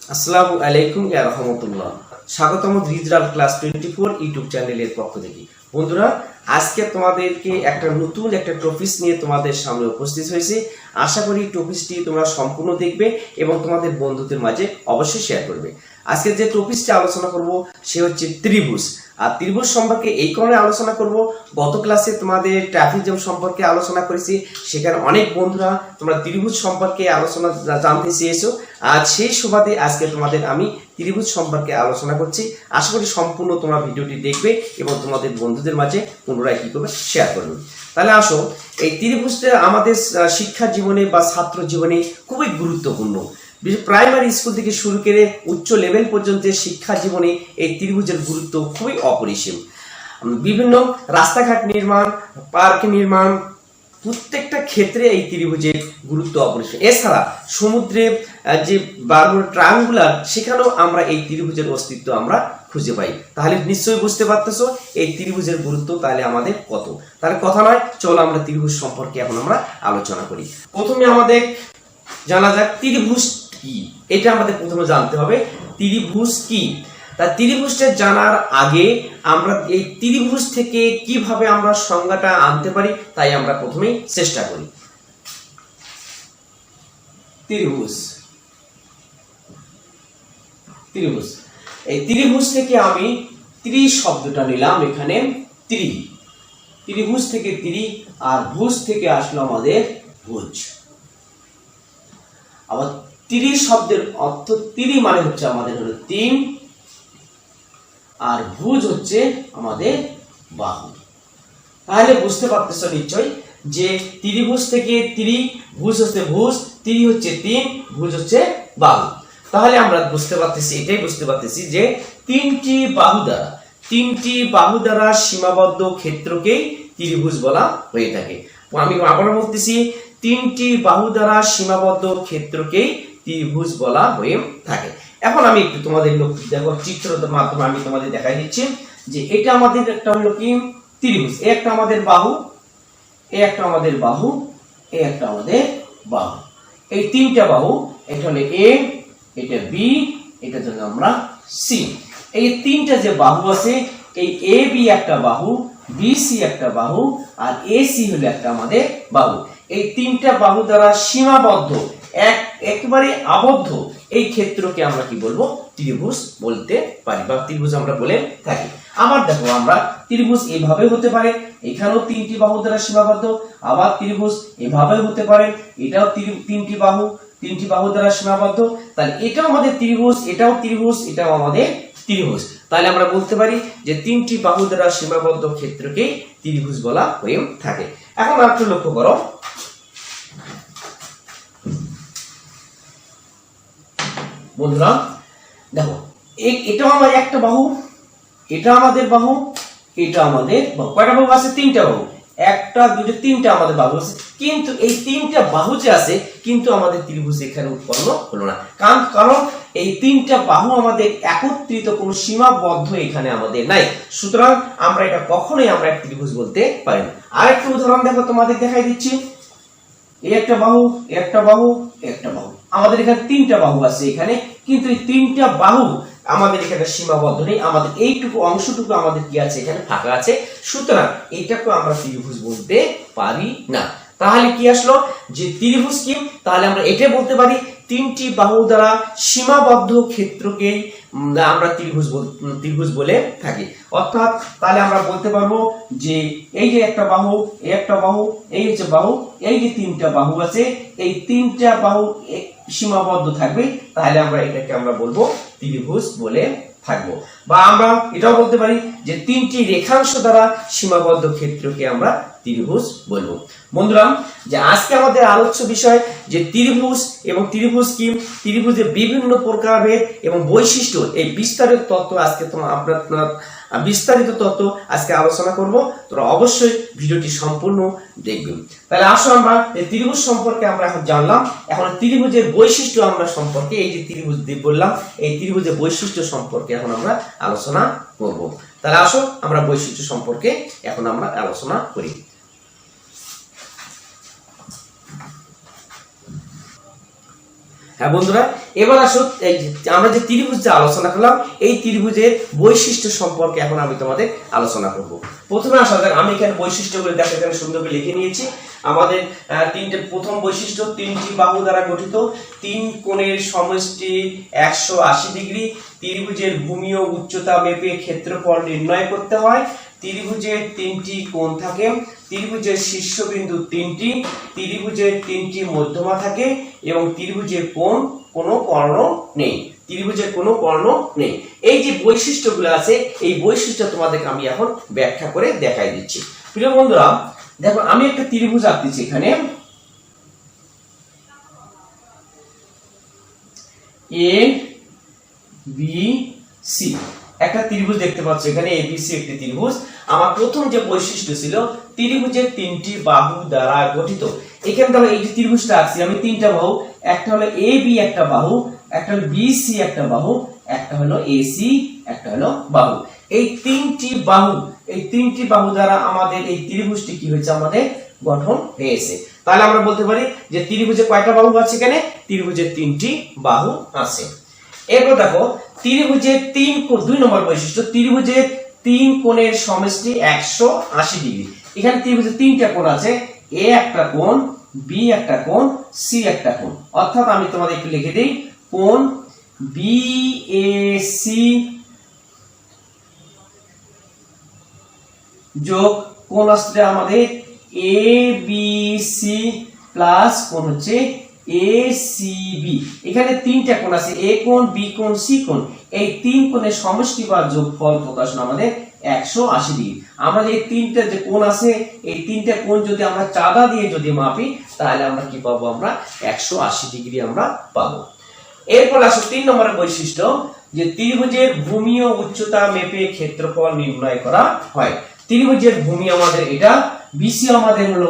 আসসালামু আলাইকুম ইয়া রাহমাতুল্লাহ। স্বাগতম ডিজিটাল ক্লাস 24 ইউটিউব চ্যানেলের পক্ষ থেকে। বন্ধুরা, আজকে তোমাদেরকে একটা নতুন টপিক নিয়ে তোমাদের সামনে উপস্থিত হয়েছে। আশা করি টপিকটি তোমরা সম্পূর্ণ দেখবে এবং তোমাদের বন্ধুদের মাঝে অবশ্যই শেয়ার করবে। আজকে যে টপিকটি আলোচনা করব সে হচ্ছে ত্রিভুজ। আর ত্রিভুজ সম্পর্কে এই কারণে আলোচনা করব, গত ক্লাসে তোমাদের ট্রাপিজম সম্পর্কে আলোচনা করেছি, সেখানে অনেক বন্ধুরা তোমরা ত্রিভুজ সম্পর্কে আলোচনা জানতে চেয়েছো। আর সেই সুবাদে আজকে তোমাদের আমি ত্রিভুজ সম্পর্কে আলোচনা করছি। আশা করি সম্পূর্ণ তোমরা ভিডিওটি দেখবে এবং তোমাদের বন্ধুদের মাঝে পুনরায় কি করবে, শেয়ার করবে। তাহলে আসো, এই ত্রিভুজটা আমাদের শিক্ষা জীবনে বা ছাত্র জীবনে খুবই গুরুত্বপূর্ণ। প্রাইমারি স্কুল থেকে শুরু করে উচ্চ লেভেল পর্যন্ত শিক্ষা জীবনে এই ত্রিভুজের গুরুত্ব খুবই অপরিসীম। বিভিন্ন রাস্তাঘাট নির্মাণ, পার্ক নির্মাণ, প্রত্যেকটা ক্ষেত্রে এই ত্রিভুজের গুরুত্ব অপরিসীম। এছাড়া সমুদ্রে যে বারমুডা ট্রায়াঙ্গুলার, সেখানেও আমরা এই ত্রিভুজের অস্তিত্ব আমরা খুঁজে পাই। তাহলে নিশ্চয়ই বুঝতে পারতেছো এই ত্রিভুজের গুরুত্ব তাহলে আমাদের কত। তাহলে কথা নয়, চলো আমরা ত্রিভুজ সম্পর্কে এখন আমরা আলোচনা করি। প্রথমে আমাদের জানা যাক ত্রিভুজ কি। এটা আমাদের প্রথমে জানতে হবে ত্রিভুজ কি। তা ত্রিভুজটা জানার আগে আমরা এই ত্রিভুজ থেকে কিভাবে আমরা সংজ্ঞাটা আনতে পারি, তাই আমরা প্রথমেই চেষ্টা করি। ত্রিভুজ, ত্রিভুজ, এই ত্রিভুজ থেকে আমি ত্রি শব্দটা নিলাম। এখানে ত্রিভুজ থেকে ত্রি, আর ভুজ থেকে আসলো আমাদের ভুজ। আবার ত্রি শব্দের অর্থ, ত্রি মানে হচ্ছে আমাদের হলো তিন, আর ভুজ হচ্ছে আমাদের বাহু। তাহলে বুঝতে পারতেছ নিশ্চয় যে ত্রিভুজ থেকে ত্রি, ভুজ হচ্ছে ভুজ, ত্রি হচ্ছে তিন, ভুজ হচ্ছে বাহু। তাহলে আমরা বুঝতে পারতেছি, এটাই বুঝতে পারতেছি যে তিনটি বাহু দ্বারা সীমাবদ্ধ ক্ষেত্রকেই ত্রিভুজ বলা হয়ে থাকে। আমি আবার বলতেছি, তিনটি বাহু দ্বারা সীমাবদ্ধ ক্ষেত্রকেই ত্রিভুজ বলা হয়ে থাকে। এখন আমি একটু তোমাদের দেখো, চিত্রের মাধ্যমে আমি তোমাদের দেখাই দিচ্ছি যে এটা আমাদের একটা হলো কি ত্রিভুজ। এই একটা আমাদের বাহু, এই একটা আমাদের বাহু, এই একটা আমাদের বাহু। এই তিনটা বাহু, এটা হলো এ, এটা বি, এটা জন্য আমরা সি। এই তিনটা যে বাহু আছে, এই এ বি একটা বাহু, বি সি একটা বাহু, আর এ সি হলো একটা আমাদের বাহু। এই তিনটা বাহু দ্বারা সীমাবদ্ধ, একেবারে আবদ্ধ এই ক্ষেত্রকে আমরা কি বলবো, ত্রিভুজ বলতে পারি বা ত্রিভুজ আমরা বলে থাকি। আবার দেখো, আমরা ত্রিভুজ এভাবে হতে পারে, এখানেও তিনটি বাহু দ্বারা সীমাবদ্ধ। আবার ত্রিভুজ এভাবে হতে পারে, এটাও তিনটি বাহু দ্বারা সীমাবদ্ধ। তাহলে এটাও আমাদের ত্রিভুজ, এটাও ত্রিভুজ, এটাও আমাদের ত্রিভুজ। তাহলে আমরা বলতে পারি যে তিনটি বাহু দ্বারা সীমাবদ্ধ ক্ষেত্রকে ত্রিভুজ বলা হয়ে থাকে। এখন একটু লক্ষ্য করো, বন্ধুরা দেখো, এটা আমার একটা বাহু, এটা আমাদের বাহু, এটা আমাদের বাহু। কয়টা বাহু আছে? তিনটা বাহু। একটা, দুটো, তিনটা আমাদের বাহু আছে। কিন্তু এই তিনটা বাহু যে আছে, কিন্তু আমাদের ত্রিভুজ এখানে উৎপন্ন হলো না। কারণ এই তিনটা বাহু আমাদের একত্রিত কোনো সীমাবদ্ধ এখানে আমাদের নাই। সুতরাং আমরা এটা কখনোই আমরা এক ত্রিভুজ বলতে পারি না। আরেকটা উদাহরণ দেখো, তোমাদের দেখাই দিচ্ছি। এই একটা বাহু, একটা বাহু, একটা বাহু। আমাদের এখানে তিনটা বাহু আছে এখানে, কিন্তু এই তিনটা বাহু আমাদের এখানে সীমাবদ্ধ নেই। আমাদের এইটুকু অংশটুকু আমাদের কি আছে, এখানে ফাঁকা আছে। সুতরাং এটাকে আমরা ত্রিভুজ বলতে পারি না। তাহলে কি আসলো যে ত্রিভুজ কি? তাহলে আমরা এটা বলতে পারি তিনটি বাহু দ্বারা সীমাবদ্ধ ক্ষেত্রকে আমরা ত্রিভুজ বলে থাকি। অর্থাৎ তাহলে আমরা বলতে পারবো যে এই যে একটা বাহু, এই একটা বাহু, এই হচ্ছে বাহু, এই যে তিনটা বাহু আছে, এই তিনটা বাহু সীমাবদ্ধ থাকবে। তাহলে আমরা এটাকে আমরা বলবো ত্রিভুজ বলে থাকবো। বা আমরা এটাও বলতে পারি যে তিনটি রেখাংশ দ্বারা সীমাবদ্ধ ক্ষেত্রকে আমরা ত্রিভুজ বলবো। বন্ধুরা, যে আজকে আমাদের আলোচ্য বিষয় যে ত্রিভুজ এবং ত্রিভুজ কি, ত্রিভুজের বিভিন্ন প্রকারভেদ এবং বৈশিষ্ট্য, এই বিস্তারিত তত্ত্ব আজকে আপনারা বিস্তারিত তত্ত্ব আজকে আলোচনা করব। তোমরা অবশ্যই ভিডিওটি সম্পূর্ণ দেখবেন। তাহলে আসো, আমরা এই ত্রিভুজ সম্পর্কে আমরা এখন জানলাম। এখন ত্রিভুজের বৈশিষ্ট্য আমরা সম্পর্কে, এই যে ত্রিভুজ বললাম, এই ত্রিভুজের বৈশিষ্ট্য সম্পর্কে এখন আমরা আলোচনা করব। তাহলে আসো, আমরা বৈশিষ্ট্য সম্পর্কে এখন আমরা আলোচনা করি। হ্যাঁ বন্ধুরা, এবার আসো আমরা যে ত্রিভুজ যে আলোচনা করলাম এই ত্রিভুজের বৈশিষ্ট্য সম্পর্কে এখন আমি তোমাদের আলোচনা করব। প্রথমে আসা যাক, আমি এখানে বৈশিষ্ট্যগুলো দেখো এখানে সুন্দর করে লিখে নিয়েছি। আমাদের প্রথম বৈশিষ্ট্য, তিনটি বাহু দ্বারা গঠিত, তিন কোণের সমষ্টি 180 ডিগ্রি, ত্রিভুজের ভূমি ও উচ্চতা মেপে ক্ষেত্রফল নির্ণয় করতে হয়, ত্রিভুজের তিনটি কোণ থাকে, ত্রিভুজের শীর্ষবিন্দু তিনটি, ত্রিভুজের তিনটি মধ্যমা থাকে এবং ত্রিভুজের কোনো কর্ণ নেই, ত্রিভুজের কোনো কর্ণ নেই। এই যে বৈশিষ্ট্যগুলো আছে এই বৈশিষ্ট্য তোমাদেরকে আমি এখন ব্যাখ্যা করে দেখাই দিচ্ছি। প্রিয় বন্ধুরা দেখো, আমি একটা ত্রিভুজ আঁকতেছি এখানে, এ বি সি একটা ত্রিভুজ দেখতে পাচ্ছ এখানে, এবিসি একটি ত্রিভুজ। আমার প্রথম যে বৈশিষ্ট্য ছিল ত্রিভুজের তিনটি বাহু দ্বারা গঠিত। এখানে দেখো এই যে ত্রিভুজটা আঁকছি আমি, তিনটা বাহু, একটা হলো এ বি একটা বাহু, একটা হলো বি সি একটা বাহু, একটা হলো এসি একটা হলো বাহু। এই তিনটি বাহু দ্বারা আমাদের এই ত্রিভুজটি কি হয়েছে, আমাদের গঠন হয়েছে। তাহলে আমরা বলতে পারি যে ত্রিভুজে কয়টা বাহু আছে, এখানে ত্রিভুজের তিনটি বাহু আছে। এরপর দেখো ত্রিভুজের দুই নম্বর বৈশিষ্ট্য, ত্রিভুজের তিন কোণের সমষ্টি 180 ডিগ্রি। এখানে ত্রিভুজের তিনটা কোণ আছে, এ একটা কোণ, বি একটা কোণ, সি একটা কোণ। অর্থাৎ আমি তোমাদের একটু লিখে দিই, কোণ বিএসি যোগ কোণ আসছে আমাদের এবিসি প্লাস কোণ হচ্ছে এসিবি। এখানে তিনটা কোণ আছে, এ কোণ, বি কোণ, সি কোণ। এই তিন কোণের সমষ্টি বা যোগফল প্রকাশ আমাদের 180 ডিগ্রি। আমরা যে তিনটা যে কোণ আছে এই তিনটা কোণ যদি আমরা চাঁদা দিয়ে যদি মাপি তাহলে আমরা কি পাবো, আমরা 180 ডিগ্রি আমরা পাবো। এরপর আসো 3 নম্বরের বৈশিষ্ট্য, যে ত্রিভুজের ভূমি ও উচ্চতা মেপে ক্ষেত্রফল নির্ণয় করা হয়। ত্রিভুজের ভূমি আমাদের এটা, বিসি আমাদের হলো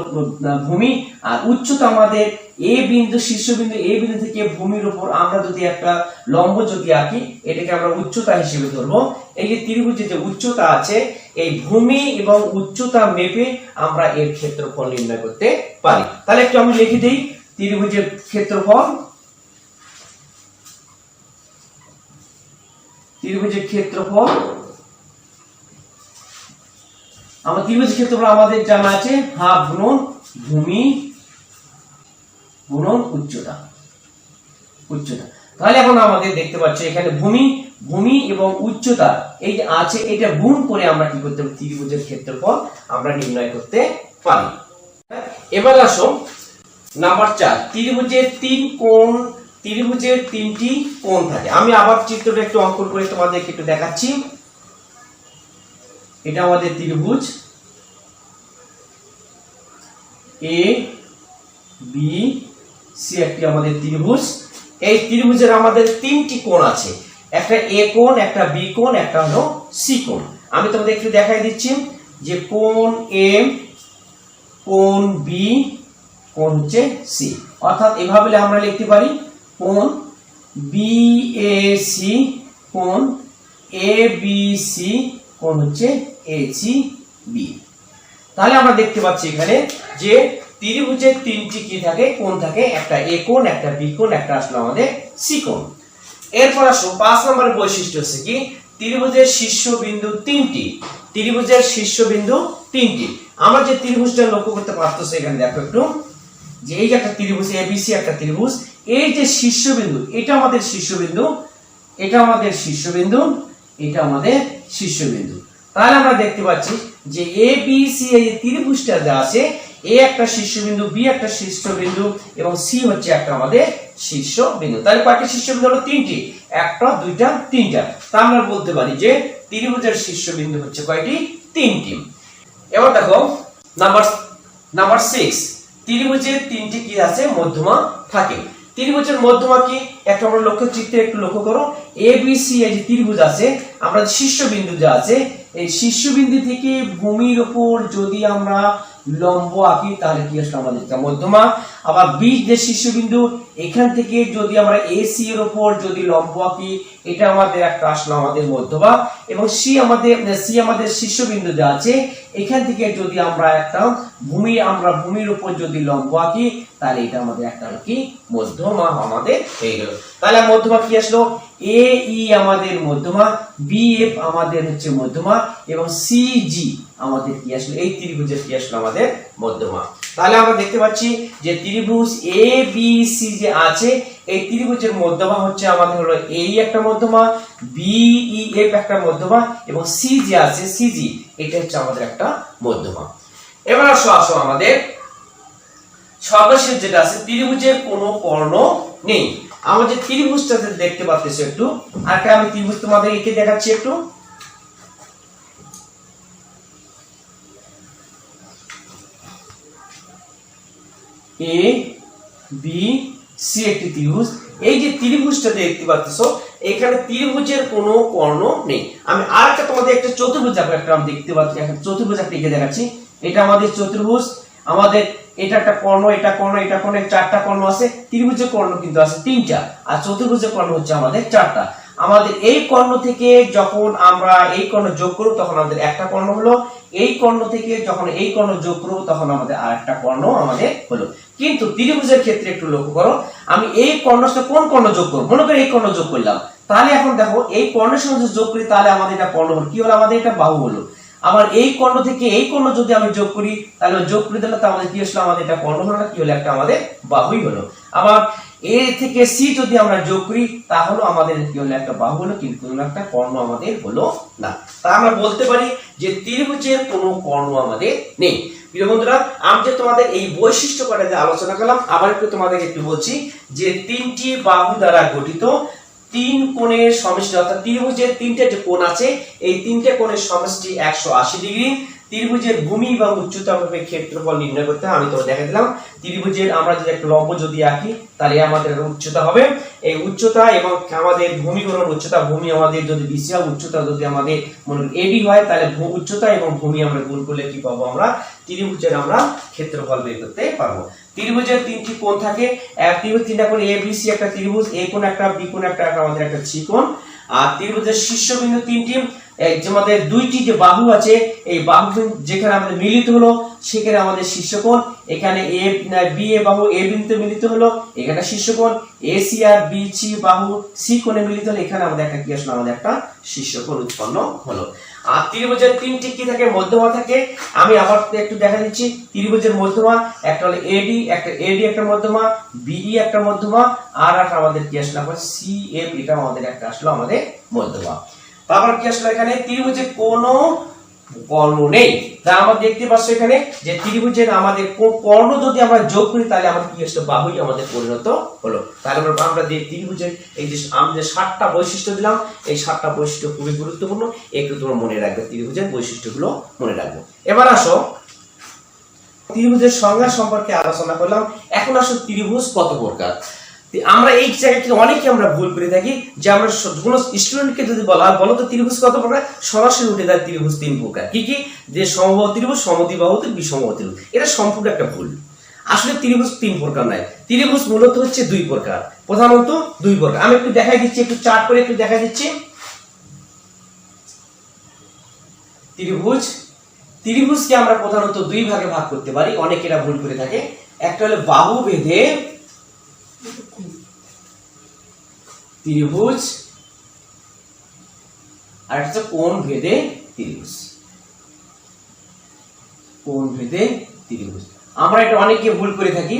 ভূমি, আর উচ্চতা আমাদের এ বিন্দু, শীর্ষবিন্দু এ বিন্দু থেকে ভূমির উপর আমরা যদি একটা লম্ব যদি আঁকি এটাকে আমরা উচ্চতা হিসেবে ধরবো। এই যে ত্রিভুজের যে উচ্চতা আছে এই ভূমি এবং উচ্চতা মেপে আমরা এর ক্ষেত্রফল নির্ণয় করতে পারি। তাহলে একটু আমি লিখে দিই, ত্রিভুজের ক্ষেত্রফল, আমার ত্রিভুজের ক্ষেত্রফল আমাদের জানা আছে হাফ গুণন ভূমি গুণন উচ্চতা। তাহলে এখন আমাদের দেখতে পাচ্ছি এখানে ভূমি এবং উচ্চতা এই যে আছে এটা গুণ করে আমরা কি করতে পারি, ত্রিভুজের ক্ষেত্রফল আমরা নির্ণয় করতে পারি। এবার আসো নাম্বার 4, ত্রিভুজের তিনটি কোণ থাকে। আমি আবার চিত্রটা একটু অঙ্কন করে তোমাদেরকে একটু দেখাচ্ছি। এটা আমাদের ত্রিভুজ এ বি সি, একটি আমাদের ত্রিভুজ। এই ত্রিভুজের আমাদের তিনটি কোণ আছে, একটা এ কোণ, একটা বি কোণ, একটা হলো সি কোণ। আমি তোমাদের একটু দেখাই দিচ্ছি যে কোণ এ, কোণ বি, কোণ হচ্ছে সি। অর্থাৎ এভাবে আমরা লিখতে পারি কোণ বিএসি, কোণ এবিসি, কোণ হচ্ছে এসিবি। তাহলে আমরা দেখতে পাচ্ছি এখানে যে ত্রিভুজের তিনটি কি থাকে, কোণ থাকে, একটা এ কোণ, একটা বি কোণ, একটা আসলে আমাদের সি কোণ। এরপর আসো 5 নম্বরের বৈশিষ্ট্য হচ্ছে কি, ত্রিভুজের শীর্ষবিন্দু তিনটি। আমরা যে ত্রিভুজটা লক্ষ্য করতে পারতেছি এখানে দেখো একটু, যে এই যে একটা ত্রিভুজ এবিসি একটা ত্রিভুজ, এই যে শীর্ষবিন্দু এটা আমাদের শীর্ষবিন্দু, এটা আমাদের শীর্ষবিন্দু। তাহলে আমরা দেখতে পাচ্ছি যে এ বি সি এই ত্রিভুজটা যা আছে, এ একটা শীর্ষবিন্দু, বি একটা শীর্ষবিন্দু এবং সি হচ্ছে একটা আমাদের শীর্ষবিন্দু। তাহলে কয়টি শীর্ষবিন্দু হলো, তিনটি, একটা, দুইটা, তিনটা। তা আমরা বলতে পারি যে ত্রিভুজের শীর্ষবিন্দু হচ্ছে কয়টি, তিনটি। এবার দেখো নাম্বার 6, ত্রিভুজের তিনটি কি আছে, মধ্যমা থাকে। ত্রিভুজের মধ্যমা কি একটা আমরা চিত্রে একটু লক্ষ্য করো, এ বি সি এই যে ত্রিভুজ আছে, আমরা শীর্ষবিন্দু যা আছে এই শীর্ষবিন্দু থেকে ভূমির উপর যদি আমরা লম্ব আঁকি তাহলে কি আসলে আমাদের মধ্যমা। আবার বি যে শীর্ষবিন্দু এখান থেকে যদি আমরা এসি এর উপর যদি লম্ব আঁকি এটা আমাদের একটা আসলে আমাদের মধ্যমা। এবং সি আমাদের শীর্ষবিন্দু যা আছে এখান থেকে যদি আমরা একটা ভূমির উপর যদি লম্ব আঁকি তাহলে এটা আমাদের একটা কি মধ্যমা আমাদের হয়ে গেল। তাহলে মধ্যমা কি আসলো, এ ই আমাদের মধ্যমা, বি এফ আমাদের হচ্ছে মধ্যমা এবং সি জি আমাদের কি আসলো, এই ত্রিভুজের কি আসলো আমাদের মধ্যমা। তাহলে আমরা দেখতে পাচ্ছি যে ত্রিভুজ এ বি সি যে আছে এই ত্রিভুজের মধ্যমা হচ্ছে আমাদের হলো এই একটা মধ্যমা, বি ই এফ একটা মধ্যমা এবং সি যে আছে সি জি এটা হচ্ছে আমাদের একটা মধ্যমা। এবার আসো আমাদের সর্বশেষ যেটা আছে ত্রিভুজের কোনো কর্ণ নেই। আমরা যে ত্রিভুজটা দেখতে পাচ্ছি একটু, আর আমি ত্রিভুজ তোমাদের এঁকে দেখাচ্ছি একটু। এ বি সি একটি ত্রিভুজ, এই যে ত্রিভুজটা দেখতে পাচ্ছ এখানে ত্রিভুজের কোনো কর্ণ নেই। আমি আরেকটা তোমাদের একটা চতুর্ভুজ একটা দেখতে পাচ্ছি, একটা চতুর্ভুজ একটা এঁকে দেখাচ্ছি। এটা আমাদের চতুর্ভুজ, আমাদের এটা একটা কর্ণ, এটা কর্ণ, এটা কর্ণ, চারটা কর্ণ আছে। ত্রিভুজের কর্ণ কিন্তু আছে তিনটা, আর চতুর্ভুজের কর্ণ হচ্ছে আমাদের চারটা। আমাদের এই কর্ণ থেকে যখন আমরা এই কর্ণ যোগ করব তখন আমাদের একটা কর্ণ হলো, এই কর্ণ থেকে যখন এই কর্ণ যোগ করব তখন আমাদের আরেকটা কর্ণ আমাদের হলো। কিন্তু ত্রিভুজের ক্ষেত্রে একটু লক্ষ্য করো, আমি এই কর্ণের সাথে কোন কর্ণ যোগ করব, মনে করো এই কর্ণ যোগ করলাম, তাহলে এখন দেখো এই কর্ণের সঙ্গে যোগ করি তাহলে আমাদের এটা কর্ণ হলো, কি হলো আমাদের এটা বাহু হলো। আবার এই কর্ণ থেকে এই কর্ণ যদি আমি যোগ করি তাহলে যোগ করে দিলে তো আমাদের কি আসলো, আমাদের এটা কর্ণ হলো না, কি হলো, একটা আমাদের বাহুই হলো। আবার এ থেকে সি যদি আমরা যোগ করি তাহলে আমাদের কি হলো, একটা বাহু হলো, কিন্তু কোনো একটা কর্ণ আমাদের হলো না। তাই আমরা বলতে পারি যে ত্রিভুজের কোনো কর্ণ আমাদের নেই। প্রিয় বন্ধুরা, আমি যে তোমাদের এই বৈশিষ্ট্য কটা যে আলোচনা করলাম আবার একটু তোমাদের একটু বলছি যে তিনটি বাহু দ্বারা গঠিত তিন কোণের সমষ্টি, অর্থাৎ ত্রিভুজের তিনটে যে কোণ আছে এই তিনটে কোণের সমষ্টি 180 ডিগ্রি। ত্রিভুজের ভূমি এবং উচ্চতা ক্ষেত্রফল নির্ণয় করতে হয়। আমি তো দেখা দিলাম ত্রিভুজের আমরা যদি একটা লম্ব যদি আঁকি তাহলে আমাদের উচ্চতা হবে, এই উচ্চতা এবং আমাদের ভূমি কোণ উচ্চতা, ভূমি আমাদের যদি বিসি হয়, উচ্চতা যদি আমাদের মনে এবি হয় তাহলে উচ্চতা এবং ভূমি আমরা গুণ করলে কি পাবো, আমরা ত্রিভুজের আমরা ক্ষেত্রফল বের করতে পারবো। ত্রিভুজের তিনটি কোণ থাকে, এক ত্রিভুজ তিনটা কোণ, এ বি সি একটা ত্রিভুজ, এ কোণ একটা, বি কোণ একটা, আমাদের একটা সি কোণ। আর ত্রিভুজের শীর্ষবিন্দু তিনটি, আমাদের দুইটি যে বাহু আছে এই বাহু যেখানে আমাদের মিলিত হলো সেখানে আমাদের শীর্ষকোণ, এখানে এ বি এ বাহু এ বিন্দুতে মিলিত হলো এখানে শীর্ষকোণ, এ সি আর বি সি বাহু সি কোণে মিলিত হলো এখানে আমাদের একটা কি আসলো, আমাদের একটা শীর্ষকোণ উৎপন্ন হলো। আর ত্রিভুজের তিনটি কি থাকে, মধ্যমা থাকে। আমি আবার একটু দেখা দিচ্ছি ত্রিভুজের মধ্যমা, একটা হলো এডি, একটা মধ্যমা, বিই একটা মধ্যমা, আর একটা আমাদের কি আসলো, আবার সি এফ এটা আমাদের একটা আসলো আমাদের মধ্যমা। তারপর কি আসলো, এখানে ত্রিভুজের কোনো কর্ণ নেই। তা আমরা দেখতে পাচ্ছি এখানে যে ত্রিভুজের আমাদের কর্ণ যদি আমরা যোগ করি তাহলে আমাদের কি আসলো, বাহুই আমাদের পরিণত হলো। তাহলে আমরা ত্রিভুজের এই যে আমরা 7টা বৈশিষ্ট্য দিলাম, এই 7টা বৈশিষ্ট্য খুবই গুরুত্বপূর্ণ, একটু তোমরা মনে রাখবে, ত্রিভুজের বৈশিষ্ট্যগুলো মনে রাখবে। এবার আসো ত্রিভুজের সংজ্ঞা সম্পর্কে আলোচনা করলাম। এখন আসো ত্রিভুজ কত প্রকার। আমরা এই জায়গায় অনেকে আমরা ভুল করে থাকি যে আমরা কোনো স্টুডেন্টকে যদি বলা হয় বলো তো ত্রিভুজ কত প্রকার, সরাসরি উঠে যায় ত্রিভুজ 3 প্রকার। কি কি, যে সমবাহু ত্রিভুজ, সমদ্বিবাহু ত্রিভুজ, বিষমবাহু ত্রিভুজ। এটা সম্পূর্ণ একটা ভুল। আসলে ত্রিভুজ 3 প্রকার নয়, ত্রিভুজ মূলত হচ্ছে 2 প্রকার, প্রধানত 2 প্রকার। আমি একটু দেখাই দিচ্ছি, একটু চার্ট করে একটু দেখাই দিচ্ছি। ত্রিভুজকে আমরা প্রধানত 2 ভাগে ভাগ করতে পারি, অনেকেরা ভুল করে থাকে। একটা হলো বাহু ভেদে ত্রিভুজ, আর একটা হচ্ছে কোণ ভেদে ত্রিভুজ। কোণ ভেদে ত্রিভুজ আমরা এটা অনেকে ভুল করে থাকি,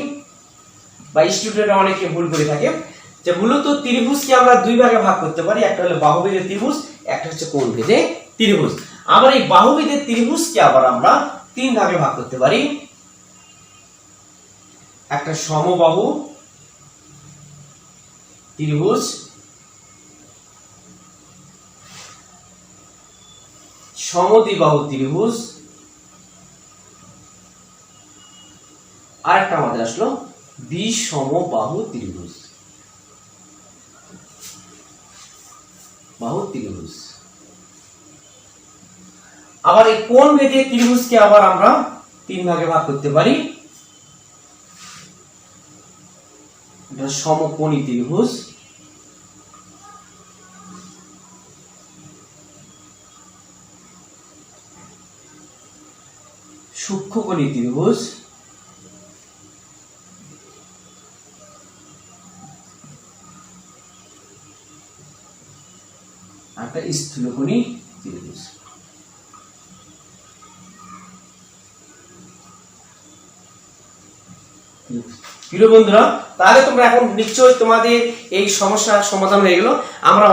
বা স্টুডেন্টরা অনেকে ভুল করে থাকে যে মূলত ত্রিভুজকে আমরা 2 ভাগে ভাগ করতে পারি, একটা হলো বাহু ভেদে ত্রিভুজ, একটা হচ্ছে কোণ ভেদে ত্রিভুজ। আবার এই বাহু ভেদে ত্রিভুজকে আবার আমরা 3 ভাগে ভাগ করতে পারি, একটা সমবাহু ত্রিভুজ, সমদ্বিবাহু ত্রিভুজ, আর একটা আমাদের আসলো বিষমবাহু ত্রিভুজ। আবার এই কোণ ভেদে ত্রিভুজকে আবার আমরা 3 ভাগে ভাগ করতে পারি, এটা সমকোণী ত্রিভুজ, সূক্ষ্মকোণী ত্রিভুজ একটা স্থূলকোণী ত্রিভুজ। প্রিয় বন্ধুরা, তাহলে তোমরা এখন নিশ্চয়ই তোমাদের এই সমস্যার সমাধান হয়ে গেল। আমরা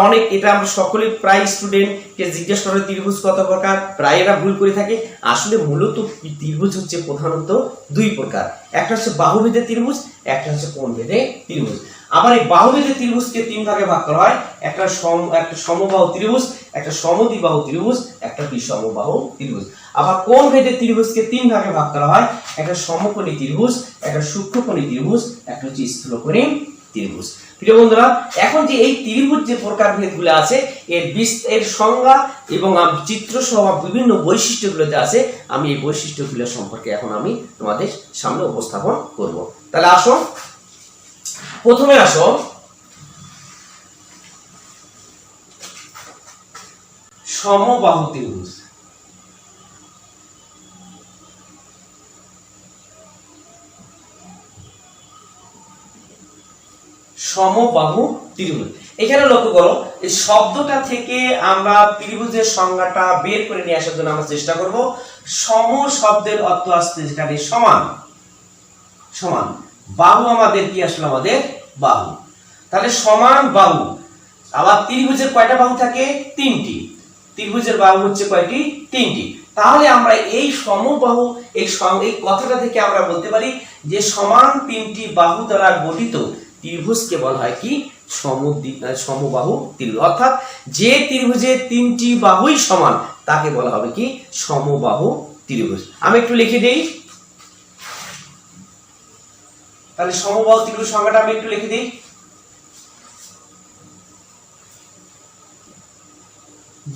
সকলে প্রায় স্টুডেন্টকে জিজ্ঞেস করে ত্রিভুজ কত প্রকার, প্রায় এরা ভুল করে থাকে। আসলে মূলত ত্রিভুজ হচ্ছে প্রধানত দুই প্রকার, একটা হচ্ছে বাহুভেদে ত্রিভুজ, একটা হচ্ছে কোণভেদে ত্রিভুজ। আবার এই বাহুভেদে ত্রিভুজকে তিন ভাগে ভাগ করা হয়, একটা সমবাহু ত্রিভুজ, একটা সমদ্বিবাহু ত্রিভুজ, একটা বিষমবাহু ত্রিভুজ। আবার কোণভেদে ত্রিভুজকে তিন ভাগে ভাগ করা হয়, একটা সমকোণী ত্রিভুজ, একটা সূক্ষ্মকোণী ত্রিভুজ, একটা হচ্ছে স্থূলকোণী ত্রিভুজ। প্রিয় বন্ধুরা, এখন যে এই ত্রিভুজ যে প্রকারভেদগুলো আছে এর সংজ্ঞা এবং চিত্র সহ বিভিন্ন বৈশিষ্ট্যগুলো যে আছে, আমি এই বৈশিষ্ট্যগুলো সম্পর্কে এখন আমি তোমাদের সামনে উপস্থাপন করব। তাহলে আসো, প্রথমে আসো সমবাহু ত্রিভুজ। সমবাহু ত্রিভুজ, এখানে লক্ষ্য করো এই শব্দটা থেকে আমরা ত্রিভুজের সংজ্ঞাটা বের করে নিয়ে আসার জন্য আমরা চেষ্টা করব। সম শব্দের অর্থ আসছে যেখানে সমান, সমান বাহু আমাদের কি আসলে আমাদের বাহু, তাহলে সমান বাহু। আবার ত্রিভুজের কয়টা বাহু থাকে? তিনটি। ত্রিভুজের বাহু হচ্ছে কয়টি? তিনটি। তাহলে আমরা এই সমবাহু এই কথাটা থেকে আমরা বলতে পারি যে সমান তিনটি বাহু দ্বারা গঠিত ত্রিভুজকে বলা হয় কি? সমবাহু ত্রিভুজ। অর্থাৎ যে ত্রিভুজের তিনটি বাহুই সমান তাকে বলা হবে কি? সমবাহু ত্রিভুজ। আমি একটু লিখে দেই, তাহলে সমবাহু ত্রিভুজ সংজ্ঞাটা আমি একটু লিখে দিই।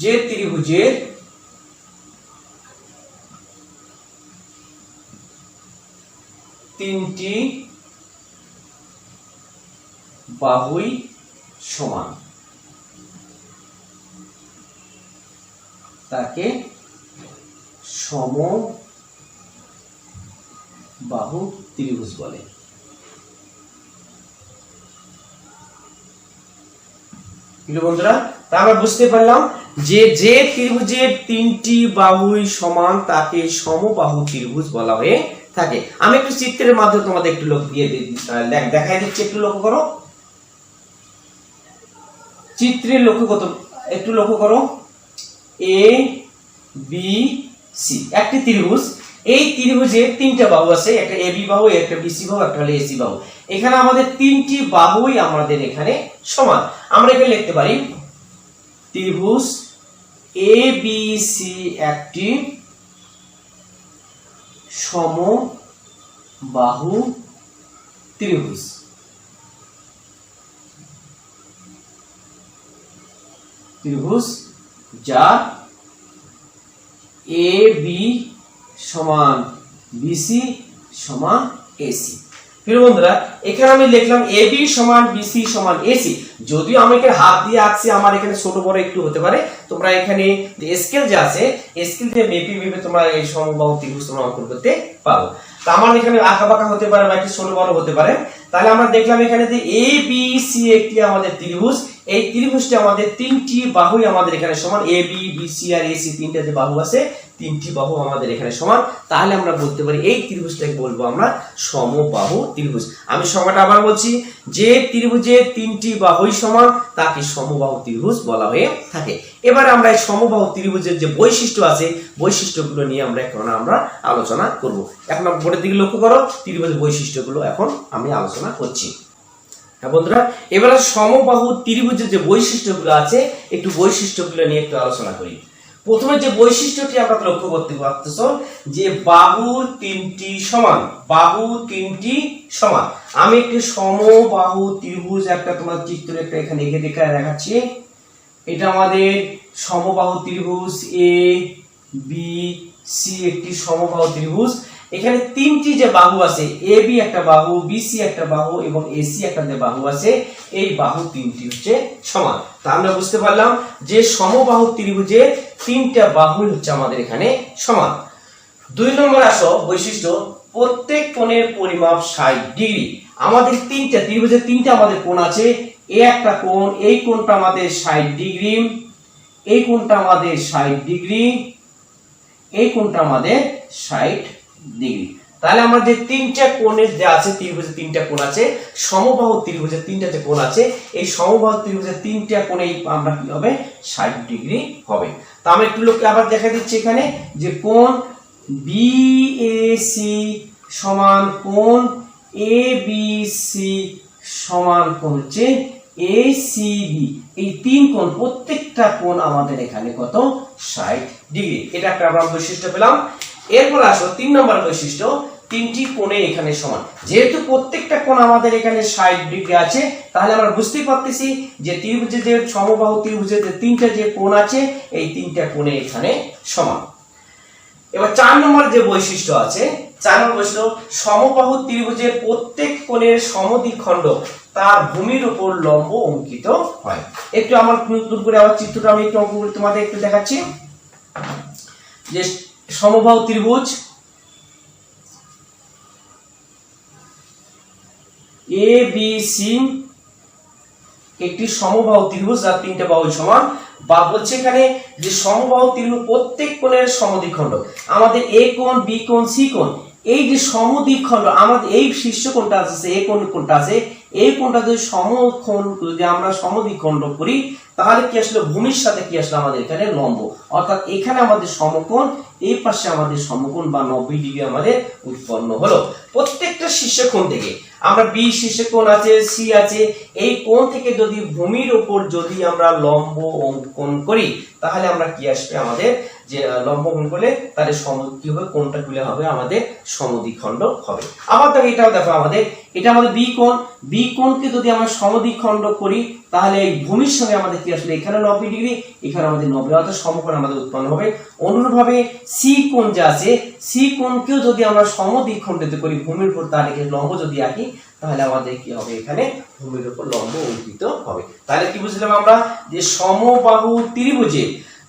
যে ত্রিভুজের তিনটি বাহুই সমান তাকে সমবাহু ত্রিভুজ বলে। বন্ধুরা, তা আমরা বুঝতে পারলাম যে ত্রিভুজের তিনটি বাহুই সমান তাকে সমবাহু ত্রিভুজ বলা হয়ে থাকে। আমি একটু চিত্রের মাধ্যমে তোমাদের একটু দেখাই দিচ্ছি, একটু লক্ষ্য করো। চিত্রে একটু লক্ষ্য করো, এ বি সি একটি ত্রিভুজ। এই ত্রিভুজের তিনটা বাহু আছে, একটা এ বি বাহু, একটা বিসি বাহু, একটা হলো এসি বাহু। এখানে আমাদের তিনটি বাহুই আমাদের এখানে সমান। আমরা এখানে লিখতে পারি ত্রিভুজ এ বি সি একটি সমবাহু ত্রিভুজ। ত্রিভুজ যার এ বি সমান বিসি সমান এসি। প্রিয় বন্ধুরা, এখানে আমি লিখলাম এ বি সমান বিসি সমান এসি। যদিও আমি এখানে হাত দিয়ে আঁকছি, আমার এখানে ছোট বড় একটু হতে পারে। তোমরা এখানে স্কেল যে আছে, স্কেল দিয়ে মেপে তোমরা এই সমবাহু ত্রিভুজ তোমরা অঙ্কন করতে পারো। তা আমার এখানে আঁকা বাঁকা হতে পারে বা একটু ছোট বড় হতে পারে। তাহলে আমরা দেখলাম এখানে যে এ বি সি একটি আমাদের ত্রিভুজ। এই ত্রিভুজটি আমাদের তিনটি বাহুই আমাদের এখানে সমান। A B BC R AC তিনটা যে বাহু আছে, তিনটি বাহু আমাদের এখানে সমান। তাহলে আমরা বলতে পারি এই ত্রিভুজটাকে বলবো আমরা সমবাহু ত্রিভুজ। আমি সংজ্ঞাটা আবার বলছি, যে ত্রিভুজের তিনটি বাহুই সমান তাকে সমবাহু ত্রিভুজ বলা হয়ে থাকে। এবারে আমরা এই সমবাহু ত্রিভুজের যে বৈশিষ্ট্য আছে, বৈশিষ্ট্যগুলো নিয়ে আমরা আলোচনা করব। এখন বোর্ডের দিকে লক্ষ্য করো, ত্রিভুজের বৈশিষ্ট্যগুলো এখন আমি আলোচনা করছি। হ্যাঁ বন্ধুরা, এবারে সমবাহু ত্রিভুজের যে বৈশিষ্ট্যগুলো আছে, একটু বৈশিষ্ট্যগুলো নিয়ে একটু আলোচনা করি। প্রথমে যে বৈশিষ্ট্যটি আমরা লক্ষ্য করতে পারতেছ যে বাহু তিনটি সমান। বাহু তিনটি সমান। আমি একটি সমবাহু ত্রিভুজ একটা তোমার চিত্র একটা এখানে এঁকে দেখাচ্ছি। এটা আমাদের সমবাহু ত্রিভুজ এ বি সি একটি সমবাহু ত্রিভুজ। এখানে তিনটি যে বাহু আছে, এ বি একটা বাহু, বিসি একটা বাহু এবং এসি একটা যে বাহু আছে, এই বাহু তিনটি হচ্ছে সমান। তা আমরা বুঝতে পারলাম যে সমবাহু ত্রিভুজের তিনটা বাহু হচ্ছে আমাদের এখানে সমান। 2 নম্বর আসো বৈশিষ্ট্য, প্রত্যেক কোণের পরিমাপ 60 ডিগ্রি। আমাদের তিনটা ত্রিভুজের তিনটা আমাদের কোণ আছে। এই একটা কোণ, এই কোণটা আমাদের 60 ডিগ্রি, এই কোণটা আমাদের 60 ডিগ্রি, এই কোণটা আমাদের 60 ডিগ্রি। তাহলে আমরা যে তিনটা কোণের যে আছে, ত্রিভুজের তিনটা কোণ আছে, সমবাহু ত্রিভুজের তিনটা যে কোণ আছে, এই সমবাহু ত্রিভুজের তিনটা কোণেই আমরা কি হবে 60 ডিগ্রি হবে। তো আমরা একটু লোককে আবার দেখা দিচ্ছি এখানে যে কোণ BAC সমান কোণ ABC সমান কোণ হচ্ছে ACB। এই তিন কোণ, প্রত্যেকটা কোণ আমাদের এখানে কত 60 ডিগ্রি। এটা একটা আমরা বৈশিষ্ট্য পেলাম। এরপর আসো 3 নম্বর বৈশিষ্ট্য, তিনটি কোণে এখানে সমান। যেহেতু প্রত্যেকটা কোণ আমাদের এখানে 60 ডিগ্রি আছে, তাহলে আমরা বুঝতেই পারতেছি যে ত্রিভুজের যে সমবাহু ত্রিভুজের যে তিনটা যে কোণ আছে, এই তিনটা কোণে এখানে সমান। এবার 4 নম্বর যে বৈশিষ্ট্য আছে, 4 নম্বর বৈশিষ্ট্য, সমবাহু ত্রিভুজের প্রত্যেক কোণের সমদ্বিখণ্ড তার ভূমির উপর লম্ব অঙ্কিত হয়। একটু আমার নতুন করে আবার চিত্রটা আমি একটু অঙ্কন করে তোমাদের একটু দেখাচ্ছি। যে সমবাহু ত্রিভুজ ABC একটি সমবাহু ত্রিভুজ যার তিনটা বাহু সমান, বা বলছে এখানে যে সমবাহু ত্রিভুজ প্রত্যেক কোণের সমদ্বিখণ্ড, আমাদের A কোণ, B কোণ, C কোণ, এই যে সমদ্বিখণ্ড আমাদের এই শীর্ষ কোণটা আছে, এই কোণটা আছে, এই কোণটা যদি সমকোণ যদি আমরা সমদ্বিখণ্ড করি, তাহলে কি আসলে ভূমির সাথে কি আসলে আমাদের এখানে লম্ব, অর্থাৎ এখানে আমাদের সমকোণ, এই পাশে আমাদের সমকোণ বা 90 ডিগ্রি আমাদের উৎপন্ন হলো। প্রত্যেকটা শীর্ষকোণ থেকে আমরা B শীর্ষকোণ আছে, C আছে, এই কোণ থেকে যদি ভূমির উপর যদি আমরা লম্ব অঙ্কন করি, তাহলে আমরা কি আসবে আমাদের যে লম্ব অঙ্কন করলে তাহলে কি হবে, কোণটা খুলে হবে আমাদের সমদ্বিখণ্ড হবে। আবার দেখো এটাও দেখো আমাদের, এটা আমাদের B কোণ, B কোণকে যদি আমরা সমদ্বিখণ্ড করি, তাহলে এই ভূমির সঙ্গে আমাদের কি আসলে এখানে 90 ডিগ্রি, এখানে আমাদের 90, অর্থাৎ সমকোণ আমাদের উৎপন্ন হবে। অনুরূপভাবে C কোণ যে আছে, C কোণকেও যদি আমরা সমদ্বিখণ্ডিত করি ভূমির উপর, তার এখানে লম্ব যদি আঁকি, তাহলে আমাদের কি হবে, এখানে ভূমির উপর লম্ব অঙ্কিত হবে। তাহলে কি বুঝলাম আমরা, যে সমবাহু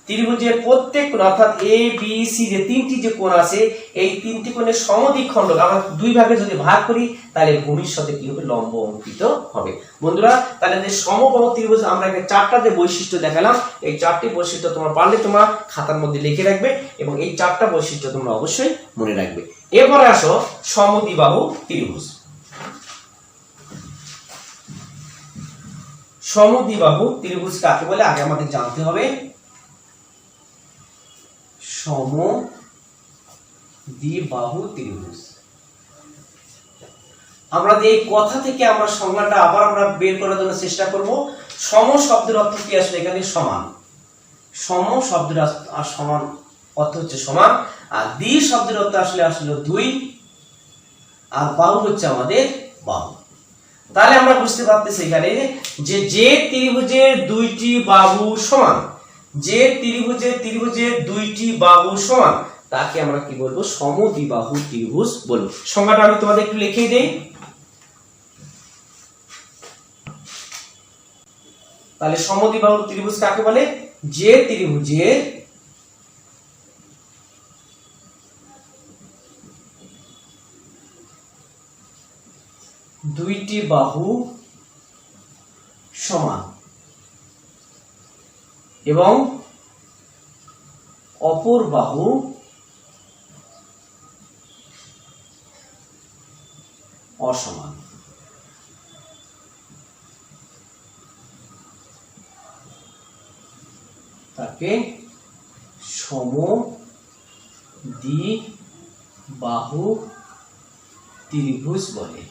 ত্রিভুজের প্রত্যেক কোণ, অর্থাৎ ABC যে তিনটি যে কোণ আছে, এই তিনটি কোণের সমদ্বিখণ্ড আমরা দুই ভাগে যদি ভাগ করি, তাহলে ভূমির সাথে কি হবে, লম্ব অঙ্কিত হবে। বন্ধুরা, তাহলে যে সমবাহু ত্রিভুজ আমরা এখানে 4টা যে বৈশিষ্ট্য দেখালাম, এই 4টি বৈশিষ্ট্য তোমরা পারলে তোমরা খাতার মধ্যে লিখে রাখবে, এবং এই 4টা বৈশিষ্ট্য তোমরা অবশ্যই মনে রাখবে। এরপরে আসো সমদ্বিবাহু ত্রিভুজ। সমদ্বিবাহু ত্রিভুজ কাকে বলে আগে আমাদের জানতে হবে। সমদ্বিবাহু ত্রিভুজ, আমরা এই কথা থেকে আমরা সংজ্ঞাটা আবার আমরা বের করার জন্য চেষ্টা করব। সম শব্দের অর্থ কি আসলে এখানে সমান, সম শব্দের আর সমান অর্থ হচ্ছে সমান, আর দ্বি শব্দের অর্থ আসলে দুই, আর বাহু হচ্ছে আমাদের বাহু। তাহলে আমরা বুঝতে পারতেছি এখানে যে ত্রিভুজের দুইটি বাহু সমান, যে ত্রিভুজের দুইটি বাহু সমান, তাকে আমরা কি বলবো, সমদ্বিবাহু ত্রিভুজ বলবো। সংজ্ঞাটা আমি তোমাদের একটু লিখে দেই। তাহলে সমদ্বিবাহু ত্রিভুজ কাকে বলে, যে ত্রিভুজের দুইটি বাহু সমান এবং অপর বাহু অসমান। তাকে সমদ্বিবাহু ত্রিভুজ বলে।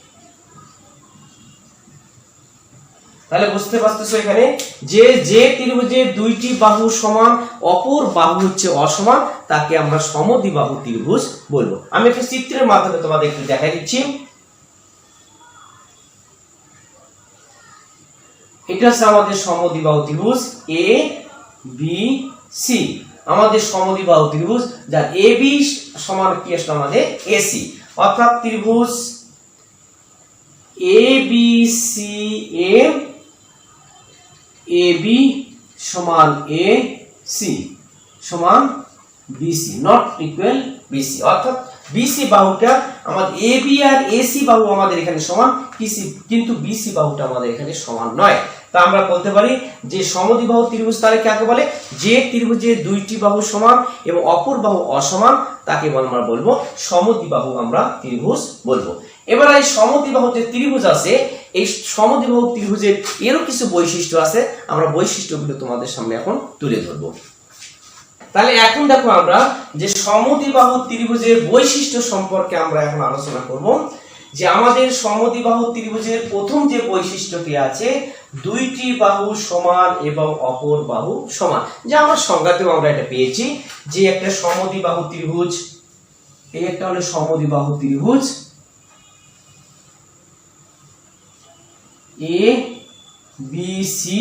তাহলে বুঝতে পারতেছো এখানে যে ত্রিভুজের দুইটি বাহু সমান, অপর বাহু হচ্ছে অসমান, তাকে আমরা সমদ্বিবাহু ত্রিভুজ বলবো। আমি একটা চিত্রের মাধ্যমে তোমাদের একটু দেখাই দিচ্ছি। এটা হচ্ছে আমাদের সমদ্বিবাহু ত্রিভুজ ABC, আমাদের সমদ্বিবাহু ত্রিভুজ যার AB সমান কি আসলে আমাদের AC, অর্থাৎ ত্রিভুজ ABCA, AB সমান AC সমান BC, নট ইকুয়াল বিসি। অর্থাৎ বিসি বাহুটা আমাদের এবি আর এসি বাহু আমাদের এখানে সমান, কিন্তু বিসি বাহুটা আমাদের এখানে সমান নয়। তা আমরা বলতে পারি যে সমদ্বিবাহু ত্রিভুজ তাহলে কাকে বলে? যে ত্রিভুজের দুইটি বাহু সমান এবং অপর বাহু অসমান তাকে আমরা বলবো সমদ্বিবাহু আমরা ত্রিভুজ বলবো। এবার এই সমদ্বিবাহু যে ত্রিভুজ আছে, এই সমদ্বিবাহু ত্রিভুজের এরও কিছু বৈশিষ্ট্য আছে, আমরা বৈশিষ্ট্যগুলো তোমাদের সামনে এখন তুলে ধরবো। তাহলে এখন দেখো আমরা যে সমদ্বিবাহু ত্রিভুজের বৈশিষ্ট্য সম্পর্কে আমরা এখন আলোচনা করব। যে আমাদের সমদ্বিবাহু ত্রিভুজের প্রথম যে বৈশিষ্ট্যটি আছে, দুইটি বাহু সমান এবং অপর বাহু সমান। যে আমরা সংজ্ঞাতেও আমরা এটা পেয়েছি যে একটা সমদ্বিবাহু ত্রিভুজ, এই একটা হলো সমদ্বিবাহু ত্রিভুজ এ বি সি,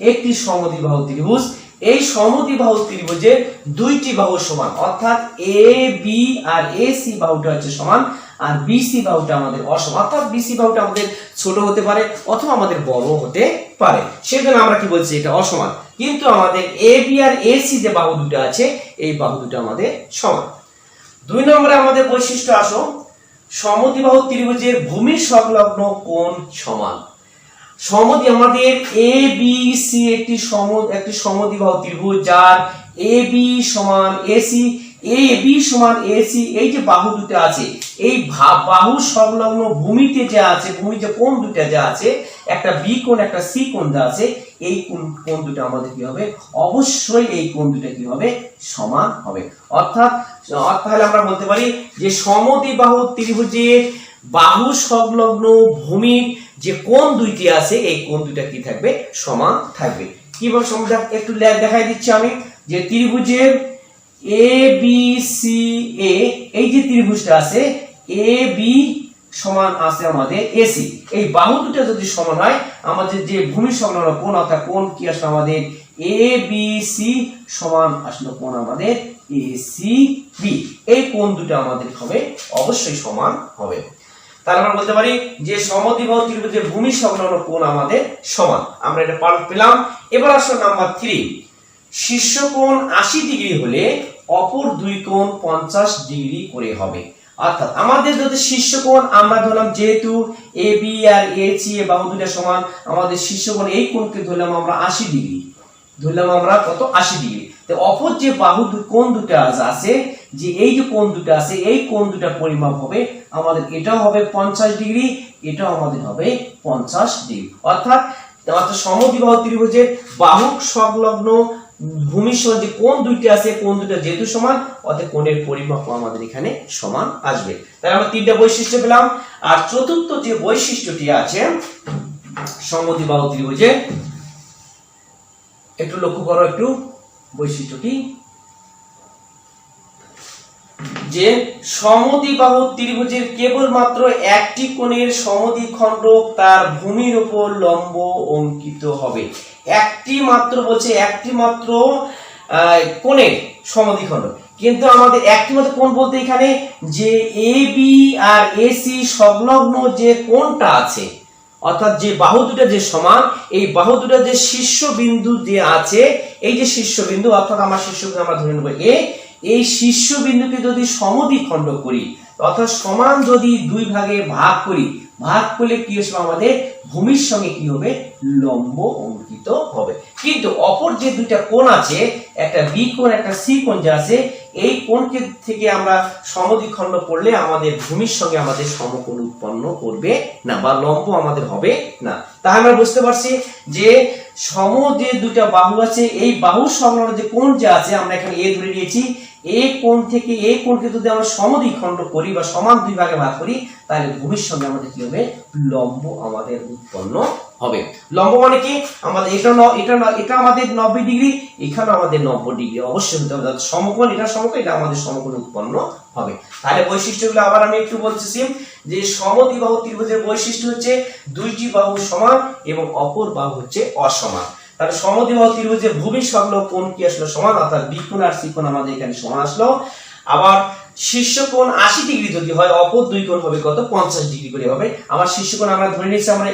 একটি সমদ্বিবাহু ত্রিভুজ। এই সমদ্বিবাহু ত্রিভুজের দুইটি বাহু সমান, অর্থাৎ A B R A C বাহুটা হচ্ছে সমান, আর বিসি বাহুটা আমাদের অসমান। অর্থাৎ বিসি বাহুটা আমাদের ছোট হতে পারে অথবা আমাদের বড় হতে পারে, সেজন্য আমরা কি বলছি এটা অসমান। কিন্তু আমাদের A B R A C যে বাহু দুটো আছে, এই বাহু দুটো আমাদের সমান। 2 নম্বরে আমাদের বৈশিষ্ট্য আসো, সমদ্বিবাহু ত্রিভুজের ভূমি সংলগ্ন কোণ সমান। আমাদের এ বি সি একটি সমদ্বিবাহু ত্রিভুজ, যার এ বি সমান এসি, এ বি সমান এসি, এই যে বাহু দুটো আছে, এই বাহু সংলগ্ন ভূমিতে যে আছে, ভূমি যে কোণ দুটো যে আছে, একটা বি কোণ একটা সি কোণ যা আছে, এই কোণ দুটো আমাদের কি হবে? অবশ্যই এই কোণ দুটো কি হবে? সমান হবে। অর্থাৎ তাহলে আমরা বলতে পারি যে সমদ্বিবাহু ত্রিভুজের বাহু সংলগ্ন ভূমির যে কোণ দুইটি আছে, এই কোণ দুইটা কি থাকবে? সমান থাকবে। কিভাবে সমান? একটু দেখাই দিচ্ছি আমি, যে ত্রিভুজের এ বি সি এ, এই যে ত্রিভুজটা আছে এ বি সমান আছে আমাদের এসি, এই বাহু দুটো যদি সমান হয়, আমাদের যে ভূমি সংলগ্ন কোণ, অর্থাৎ কোণ কি আসলে আমাদের এ বি সি সমান আসলে কোণ আমাদের এ সি বি, এই কোণ দুটো আমাদের হবে অবশ্যই সমান হবে। তাহলে আমরা বলতে পারি যে সমদ্বিবাহু ত্রিভুজের ভূমি সংলগ্ন কোণ আমাদের সমান। আমরা এটা পাঠ পেলাম। এবার আসো নাম্বার 3, শীর্ষকোণ 80 ডিগ্রি হলে অপর দুই কোণ 50 ডিগ্রি করে হবে। অর্থাৎ আমাদের যদি শীর্ষকোণ আমরা ধরলাম, যেহেতু A B R A C এ বাহু দুটো সমান, আমাদের শীর্ষকোণ এই কোণকে ধরলাম আমরা 80 ডিগ্রি, ধরলাম আমরা কত? 80 ডিগ্রি। তো অপর যে বাহু কোণ দুটো আছে, যে এই যে কোণ দুটো আছে, এই কোণ দুটো পরিমাপ হবে আমাদের, এটাও হবে 50 ডিগ্রি, এটাও আমাদের হবে 50 ডিগ্রি। অর্থাৎ সমদ্বিবাহু ত্রিভুজের বাহু সংলগ্ন ভূমির সহ যে কোণ দুইটি আছে, কোণ দুটো যেহেতু সমান, অর্থাৎ কোণের পরিমাপ আমাদের এখানে সমান আসবে। তাহলে আমরা 3টা বৈশিষ্ট্য পেলাম। আর চতুর্থ যে বৈশিষ্ট্যটি আছে সমদ্বিবাহু ত্রিভুজে, একটু লক্ষ্য করো একটু বৈশিষ্ট্যটি, যে সমদ্বিবাহু ত্রিভুজের কেবলমাত্র একটি কোণের সমদ্বিখণ্ডক তার ভূমির উপর লম্ব অঙ্কিত হবে। একটি মাত্র বলছে, একটি মাত্র কোণের সমদ্বিখণ্ডক, কিন্তু আমাদের একটি মাত্র কোণ বলতে এখানে যে A B R A C সংলগ্ন যে কোণটা আছে, অর্থাৎ যে বাহু দুটো যে সমান, এই বাহু দুটো যে শীর্ষবিন্দু যে আছে, এই যে শীর্ষবিন্দু, অর্থাৎ আমার শীর্ষবিন্দু আমরা ধরে নেব এ, এই শীর্ষবিন্দুকে যদি সমদ্বিখণ্ডক করি, অর্থাৎ সমান যদি দুই ভাগে ভাগ করি, ভাগ করলে কি হবে? আমাদের ভূমির সঙ্গে কি হবে? লম্ব অঙ্কিত হবে। কিন্তু অপর যে দুইটা কোণ আছে, একটা বি কোণ একটা সি কোণ যা আছে, এই কোণকে থেকে আমরা সমদ্বিখণ্ডক করলে আমাদের ভূমির সঙ্গে আমাদের সমকোণ উৎপন্ন করবে না, বা লম্ব আমাদের হবে না। তাহলে আমরা বুঝতে পারছি যে যে দুইটা বাহু আছে, এই বাহু সংলগ্ন যে কোণ যে আছে, আমরা এখানে এ ধরে নিয়েছি, এই কোণ থেকে এই কোণকে যদি আমরা সমদ্বিখণ্ডক করি বা সমান দুই ভাগে ভাগ করি, তাহলে ভূমির সঙ্গে আমাদের কি হবে? লম্ব আমাদের উৎপন্ন হবে। লম্ব মানে কি? আমাদের এটা আমাদের 90 ডিগ্রি, এখানে আমাদের 90 ডিগ্রি অবশ্যই হতে হবে। সমকোণ, এটা সমকোণ, এটা আমাদের সমকোণ উৎপন্ন হবে। তাহলে বৈশিষ্ট্যগুলো আবার আমি একটু বলতেছি, যে সমদ্বিবাহু ত্রিভুজের বৈশিষ্ট্য হচ্ছে দুইটি বাহু সমান এবং অপর বাহু হচ্ছে অসমান। তাহলে সমদ্বিবাহু ত্রিভুজের ভূমি সংলগ্ন কোণ কি আসলে সমান, অর্থাৎ বি কোণ আর সি কোণ আমাদের এখানে সমান আসলো। আবার শীর্ষকোণ 80 ডিগ্রি যদি হয়, অপর দুই কোণ হবে কত 50 ডিগ্রি করে হবে। আমার শীর্ষকোণ আমরা ধরে নিচ্ছি আমরা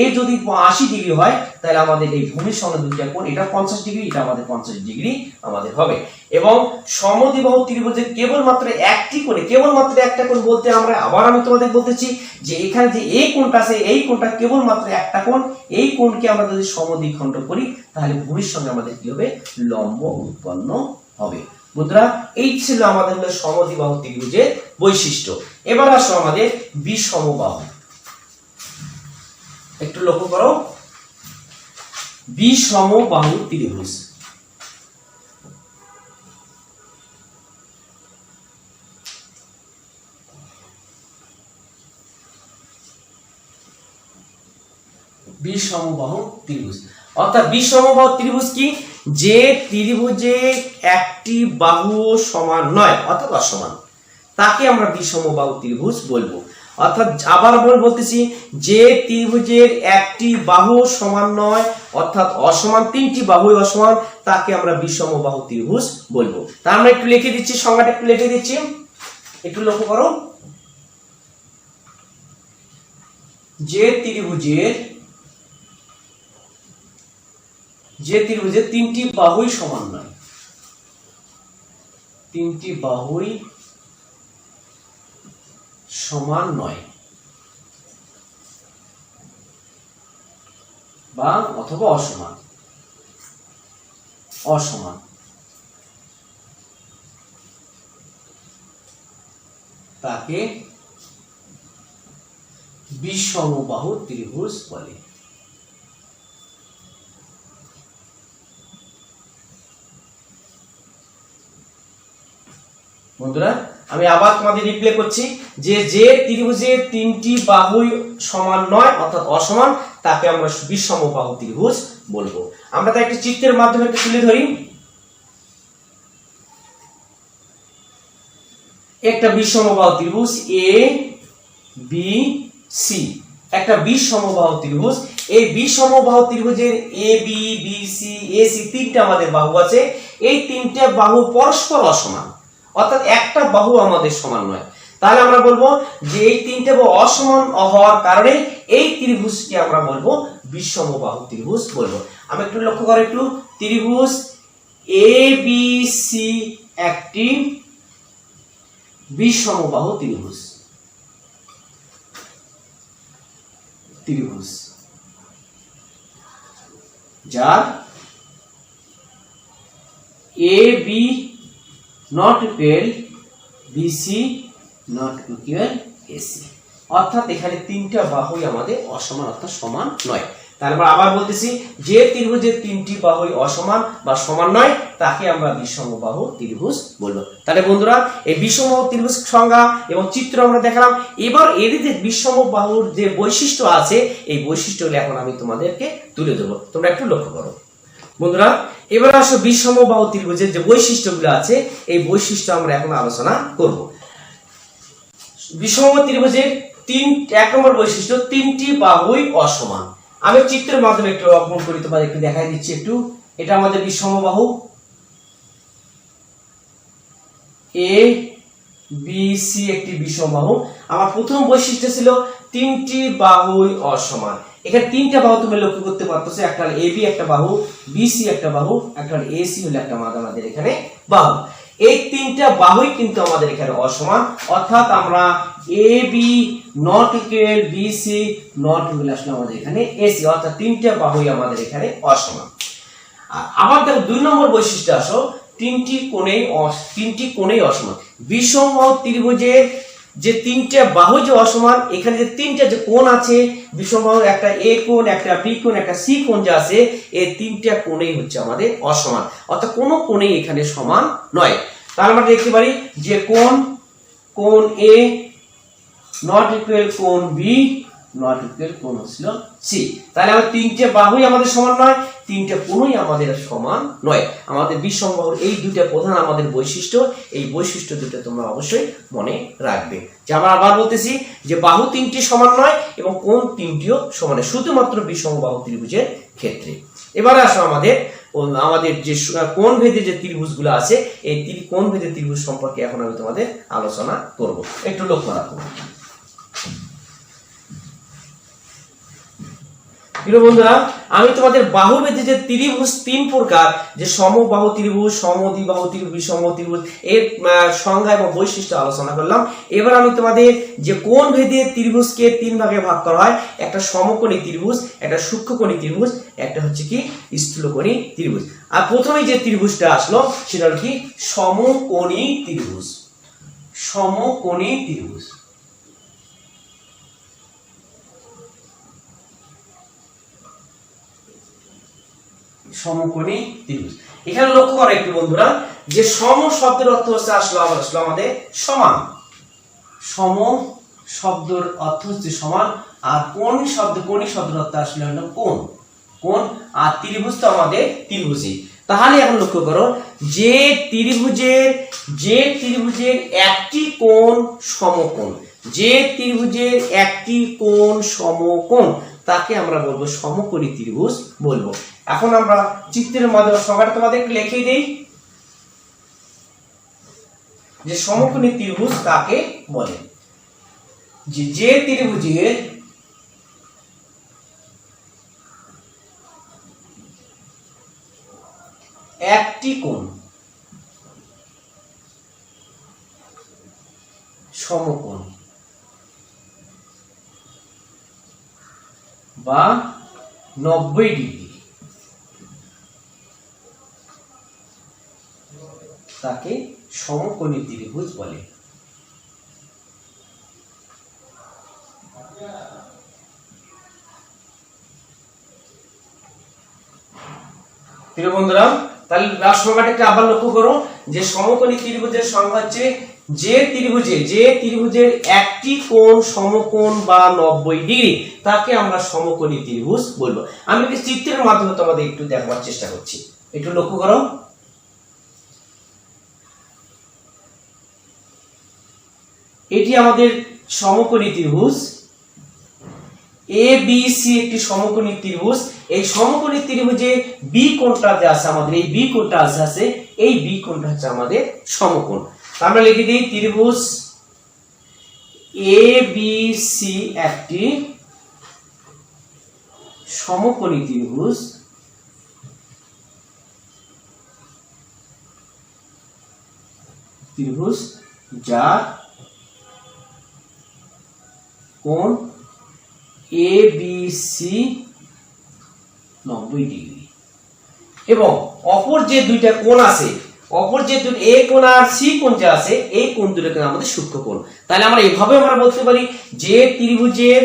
এ যদি 80 ডিগ্রি হয়, তাহলে আমাদের এই ভূমির সঙ্গে দুইটা কোণ, এটা 50 ডিগ্রি, এটা আমাদের 50 ডিগ্রি আমাদের হবে। এবং সমদ্বিবাহু ত্রিভুজের কেবলমাত্র একটি কোণে, কেবলমাত্র একটা কোণ বলতে আমরা আবার আমি তোমাদের বলতেছি যে এখানে যে এই কোণটা আছে, এই কোণটা কেবলমাত্র একটা কোণ। এই কোণকে আমরা যদি সমদ্বিখণ্ড করি, তাহলে ভূমির সঙ্গে আমাদের কি হবে, লম্ব উৎপন্ন হবে। বন্ধুরা, এই ছিল আমাদের সমদ্বিবাহু ত্রিভুজের বৈশিষ্ট্য। এবার আসো আমাদের বিষমবাহু। একটু লক্ষ্য করো, বিষমবাহু ত্রিভুজ। বিষমবাহু ত্রিভুজ অর্থাৎ বিষমবাহু ত্রিভুজ কি, যে ত্রিভুজে একটি বাহু সমান নয় অর্থাৎ অসমান, তাকে আমরা বিষমবাহু ত্রিভুজ বলবো। অর্থাৎ আবার বলতেছি, যে ত্রিভুজের একটি বাহু সমান নয় অর্থাৎ অসমান, তিনটি বাহুই অসমান, তাকে আমরা বিষমবাহু ত্রিভুজ বলবো। তার আমরা একটু লিখে দিচ্ছি, সংজ্ঞাটা একটু লিখে দিচ্ছি, একটু লক্ষ্য করো। যে ত্রিভুজের তিনটি বাহুই সমান নয়, তিনটি বাহুই সমান নয় বা অথবা অসমান, তাকে বিষমবাহু ত্রিভুজ বলে। বন্ধুরা, আমি আবার তোমাদের রিপ্লে করছি যে ত্রিভুজের তিনটি বাহুই সমান নয় অর্থাৎ অসমান, তাকে আমরা বিষমবাহু ত্রিভুজ বলবো। আমরা তাই একটি চিত্রের মাধ্যমে একটু তুলে ধরি। একটা বিষমবাহু ত্রিভুজ এ বি সি, একটা বিষমবাহু ত্রিভুজ। এই বিষমবাহু ত্রিভুজের A B B C A C তিনটা আমাদের বাহু আছে। এই তিনটা বাহু পরস্পর অসমান অর্থাৎ একটা বাহু আমাদের সমান নয়। তাহলে আমরা বলবো যে এই তিনটে বাহু অসমান হওয়ার কারণে এই ত্রিভুজকে আমরা বলবো বিষমবাহু ত্রিভুজ বলবো। আমি একটু লক্ষ্য করো, একটু ত্রিভুজ এ বি সি একটি বিষমবাহু ত্রিভুজ, যার A B not equal BC not equal AC, অর্থাৎ এখানে তিনটা বাহুই আমাদের অসমান অর্থাৎ সমান নয়। তারপর আবার বলতেছি, যে ত্রিভুজের তিনটি বাহুই অসমান বা সমান নয়, তাকে আমরা বিষমবাহু ত্রিভুজ বলবো। তাহলে বন্ধুরা, এই বিষমবাহু ত্রিভুজ সংজ্ঞা এবং চিত্র আমরা দেখালাম। এবার এর যে বিষমবাহুর যে বৈশিষ্ট্য আছে, এই বৈশিষ্ট্যগুলো এখন আমি তোমাদেরকে তুলে দেবো, তোমরা একটু লক্ষ্য করো। বন্ধুরা, এবার আসো বিষমবাহু ত্রিভুজের যে বৈশিষ্ট্যগুলো আছে, এই বৈশিষ্ট্য আমরা এখন আলোচনা করব। বিষমবাহু ত্রিভুজের এক নম্বর বৈশিষ্ট্য, তিনটি বাহুই অসমান। আমি চিত্রের মাধ্যমে একটু অঙ্কন করি, তোমাদের একটু দেখাই দিচ্ছি। একটু এটা আমাদের বিষমবাহু এ বি সি, একটি বিষমবাহু। আমার প্রথম বৈশিষ্ট্য ছিল তিনটি বাহুই অসমান। এখানে তিনটা বাহু তুমি লক্ষ্য করতে পারতেছো, একটা হলো এবি একটা বাহু, বিসি একটা বাহু, একটা হলো এসি হলো একটা আমাদের এখানে বাহু। এই তিনটা বাহুই কিন্তু আমাদের এখানে অসমান, অর্থাৎ আমরা A B not equal B C not equal আসলে আমাদের এখানে এসি, অর্থাৎ তিনটা বাহুই আমাদের এখানে অসমান। আর আবার দেখো 2 নম্বর বৈশিষ্ট্য আসো, তিনটি কোণেই অসমান। বিষমবাহু ত্রিভুজের যে তিনটা বাহু যে অসমান, এখানে যে তিনটা যে কোণ আছে বিষমবাহুর, একটা এ কোণ, একটা বি কোণ, একটা সি কোণ যে আছে, এই তিনটা কোণেই হচ্ছে আমাদের অসমান, অর্থাৎ কোনো কোণেই এখানে সমান নয়। তাহলে আমরা দেখতে পারি যে কোণ এ নট ইকুয়াল কোণ বি নট ইকুয়াল কোণ হচ্ছিল সি। তাহলে আমাদের তিনটে বাহুই আমাদের সমান নয়, তিনটে কোণই আমাদের সমান নয়। আমাদের বিষমবাহুর এই দুইটা প্রধান আমাদের বৈশিষ্ট্য, এই বৈশিষ্ট্য দুটো তোমরা অবশ্যই মনে রাখবে। যে আমরা আবার বলতেছি যে বাহু তিনটি সমান নয় এবং কোণ তিনটিও সমান, শুধুমাত্র বিষমবাহু ত্রিভুজের ক্ষেত্রে। এবারে আসো আমাদের আমাদের যে কোণ ভেদে যে ত্রিভুজগুলো আছে এই কোণ ভেদে ত্রিভুজ সম্পর্কে এখন আমি তোমাদের আলোচনা করব। একটু লক্ষ্য রাখো প্রিয় বন্ধুরা, আমি তোমাদের বাহুভেদে যে ত্রিভুজ তিন প্রকার, যে সমবাহু ত্রিভুজ, সমদ্বিবাহু ত্রিভুজ, বিষম ত্রিভুজ, এর সংজ্ঞা এবং বৈশিষ্ট্য আলোচনা করলাম। এবার আমি তোমাদের যে কোণ ভেদে ত্রিভুজকে তিন ভাগে ভাগ করা হয়, একটা সমকোণী ত্রিভুজ, একটা সূক্ষ্মকোণী ত্রিভুজ, একটা হচ্ছে কি স্থূলকোণী ত্রিভুজ। আর প্রথমে যে ত্রিভুজটা আসলো সেটা হলো কি সমকোণী ত্রিভুজ। সমকোণী ত্রিভুজ সমকোণী ত্রিভুজ। এখানে লক্ষ্য করো একটু বন্ধুরা, যে সম শব্দের অর্থ হচ্ছে আসলো আমাদের সমান। সম শব্দের অর্থ হচ্ছে সমান, আর কোণী শব্দের অর্থ আসলে হলো কোণ। কোণ আর ত্রিভুজ তো আমাদের ত্রিভুজই। তাহলে এখন লক্ষ্য করো, যে ত্রিভুজের একটি কোণ সমকোণ, যে ত্রিভুজের একটি কোণ সমকোণ তাকে আমরা বলবো সমকোণী ত্রিভুজ বলবো। এখন আমরা চিত্রের মাধ্যমে সংজ্ঞাটা তোমাদের একটু লিখে দেই, যে সমকোণী ত্রিভুজ কাকে বলে। যে ত্রিভুজের একটি কোণ সমকোণ বা 90 ডিগ্রি তাকে সমকোণী ত্রিভুজ বলে। প্রিয় বন্ধুরা, তাহলে সংজ্ঞাটাকে আবার লক্ষ্য করো, যে সমকোণী ত্রিভুজের সংজ্ঞা হচ্ছে যে ত্রিভুজের একটি কোণ সমকোণ বা 90 ডিগ্রি তাকে আমরা সমকোণী ত্রিভুজ বলবো। আমি কি চিত্রের মাধ্যমে তোমাদের একটু দেখাবার চেষ্টা করছি, একটু লক্ষ্য করো। এটি আমাদের সমকোণী ত্রিভুজ এ বি সি, একটি সমকোণী ত্রিভুজ। এই সমকোণী ত্রিভুজে বি কোণটা যে আছে আমাদের, এই বি কোণটা আছে এই বি কোণটা হচ্ছে আমাদের সমকোণ। আমরা লিখে দিই ত্রিভুজ এ বি সি একটি সমকোণী ত্রিভুজ। যার কোণ এ বি সি 90 ডিগ্রি, এবং অপর যে দুইটা কোণ আছে, অপর যে এ কোণ আর সি কোণ যে আছে, এই কোণ দুটোকে আমাদের সূক্ষ্মকোণ। তাহলে আমরা এভাবে আমরা বলতে পারি, যে ত্রিভুজের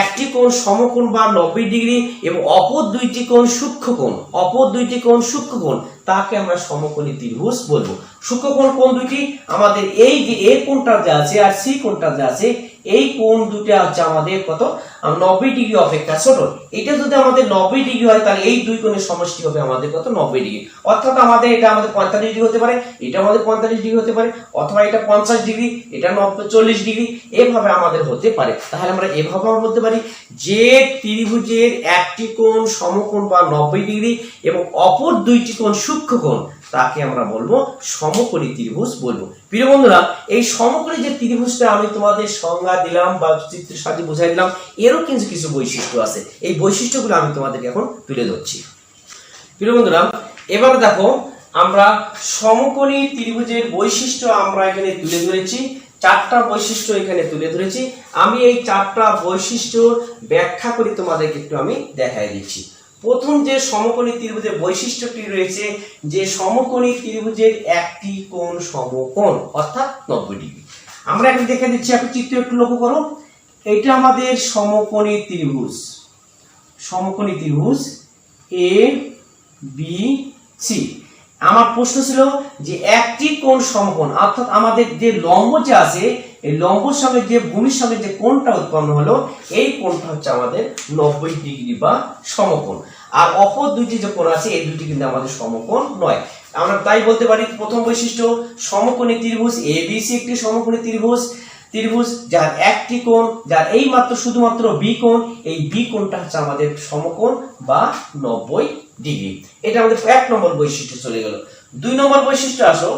একটি কোণ সমকোণ বা 90 ডিগ্রি এবং অপর দুইটি কোণ সূক্ষ্মকোণ, তাকে আমরা সমকোণী ত্রিভুজ বলবো। সূক্ষ্মকোণ কোণ দুটি আমাদের, এই যে এ কোণটা যে আছে আর সি কোণটা যে আছে, এই কোণ দুটো হচ্ছে আমাদের কত 90 ডিগ্রি অপেক্ষা ছোট। এটা যদি আমাদের 90 ডিগ্রি হয় তাহলে এই দুই কোণের সমষ্টি হবে আমাদের কত 90 ডিগ্রি। অর্থাৎ এটা আমাদের 45 ডিগ্রি হতে পারে, এটা আমাদের 45 ডিগ্রি হতে পারে, অথবা এটা 50 ডিগ্রি, এটা 40 ডিগ্রি, এভাবে আমাদের হতে পারে। তাহলে আমরা এভাবে বলতে পারি, যে ত্রিভুজের একটি কোণ সমকোণ বা 90 ডিগ্রি এবং অপর দুইটি কোণ সূক্ষ্মকোণ তাকে আমরা বলবো সমকোণী ত্রিভুজ বলবো। প্রিয় বন্ধুরা, এই সমকোণী যে ত্রিভুজটা আমি তোমাদের সংজ্ঞা দিলাম বা চিত্রের সাথে বুঝাই দিলাম, এরও কিন্তু কিছু বৈশিষ্ট্য আছে। এই বৈশিষ্ট্যগুলো আমি তোমাদেরকে এখন তুলে ধরছি। প্রিয় বন্ধুরা, এবার দেখো, আমরা সমকোণী ত্রিভুজের বৈশিষ্ট্য আমরা এখানে তুলে ধরেছি, 4টা বৈশিষ্ট্য এখানে তুলে ধরেছি। আমি এই 4টা বৈশিষ্ট্য ব্যাখ্যা করে তোমাদেরকে একটু আমি দেখাই দিচ্ছি। প্রথম যে সমকোণী ত্রিভুজের বৈশিষ্ট্যটি রয়েছে, যে সমকোণী ত্রিভুজের একটি কোণ সমকোণ অর্থাৎ 90 ডিগ্রি। আমরা এখন দেখে দিচ্ছি, একটা চিত্র একটু লক্ষ্য করো। এটা আমাদের সমকোণী ত্রিভুজ এ বি সি। আমার প্রশ্ন ছিল যে একটি কোণ সমকোণ, অর্থাৎ আমাদের যে লম্ব যে আছে, এই লম্বর সঙ্গে যে ভূমির সঙ্গে যে কোণটা উৎপন্ন হলো, এই কোণটা হচ্ছে আমাদের 90 ডিগ্রি বা সমকোণ। আর অপর দুইটি যে কোণ আছে, এই দুটি কিন্তু আমাদের সমকোণ নয়। আমরা তাই বলতে পারি, প্রথম বৈশিষ্ট্য, সমকোণী ত্রিভুজ এবিসি একটি সমকোণী ত্রিভুজ ত্রিভুজ যার একটি কোণ, যার এই মাত্র শুধুমাত্র বি কোণ, এই বি কোণটা হচ্ছে আমাদের সমকোণ বা 90 ডিগ্রি। এটা আমাদের 1 নম্বর বৈশিষ্ট্য চলে গেল। 2 নম্বর বৈশিষ্ট্য আসো,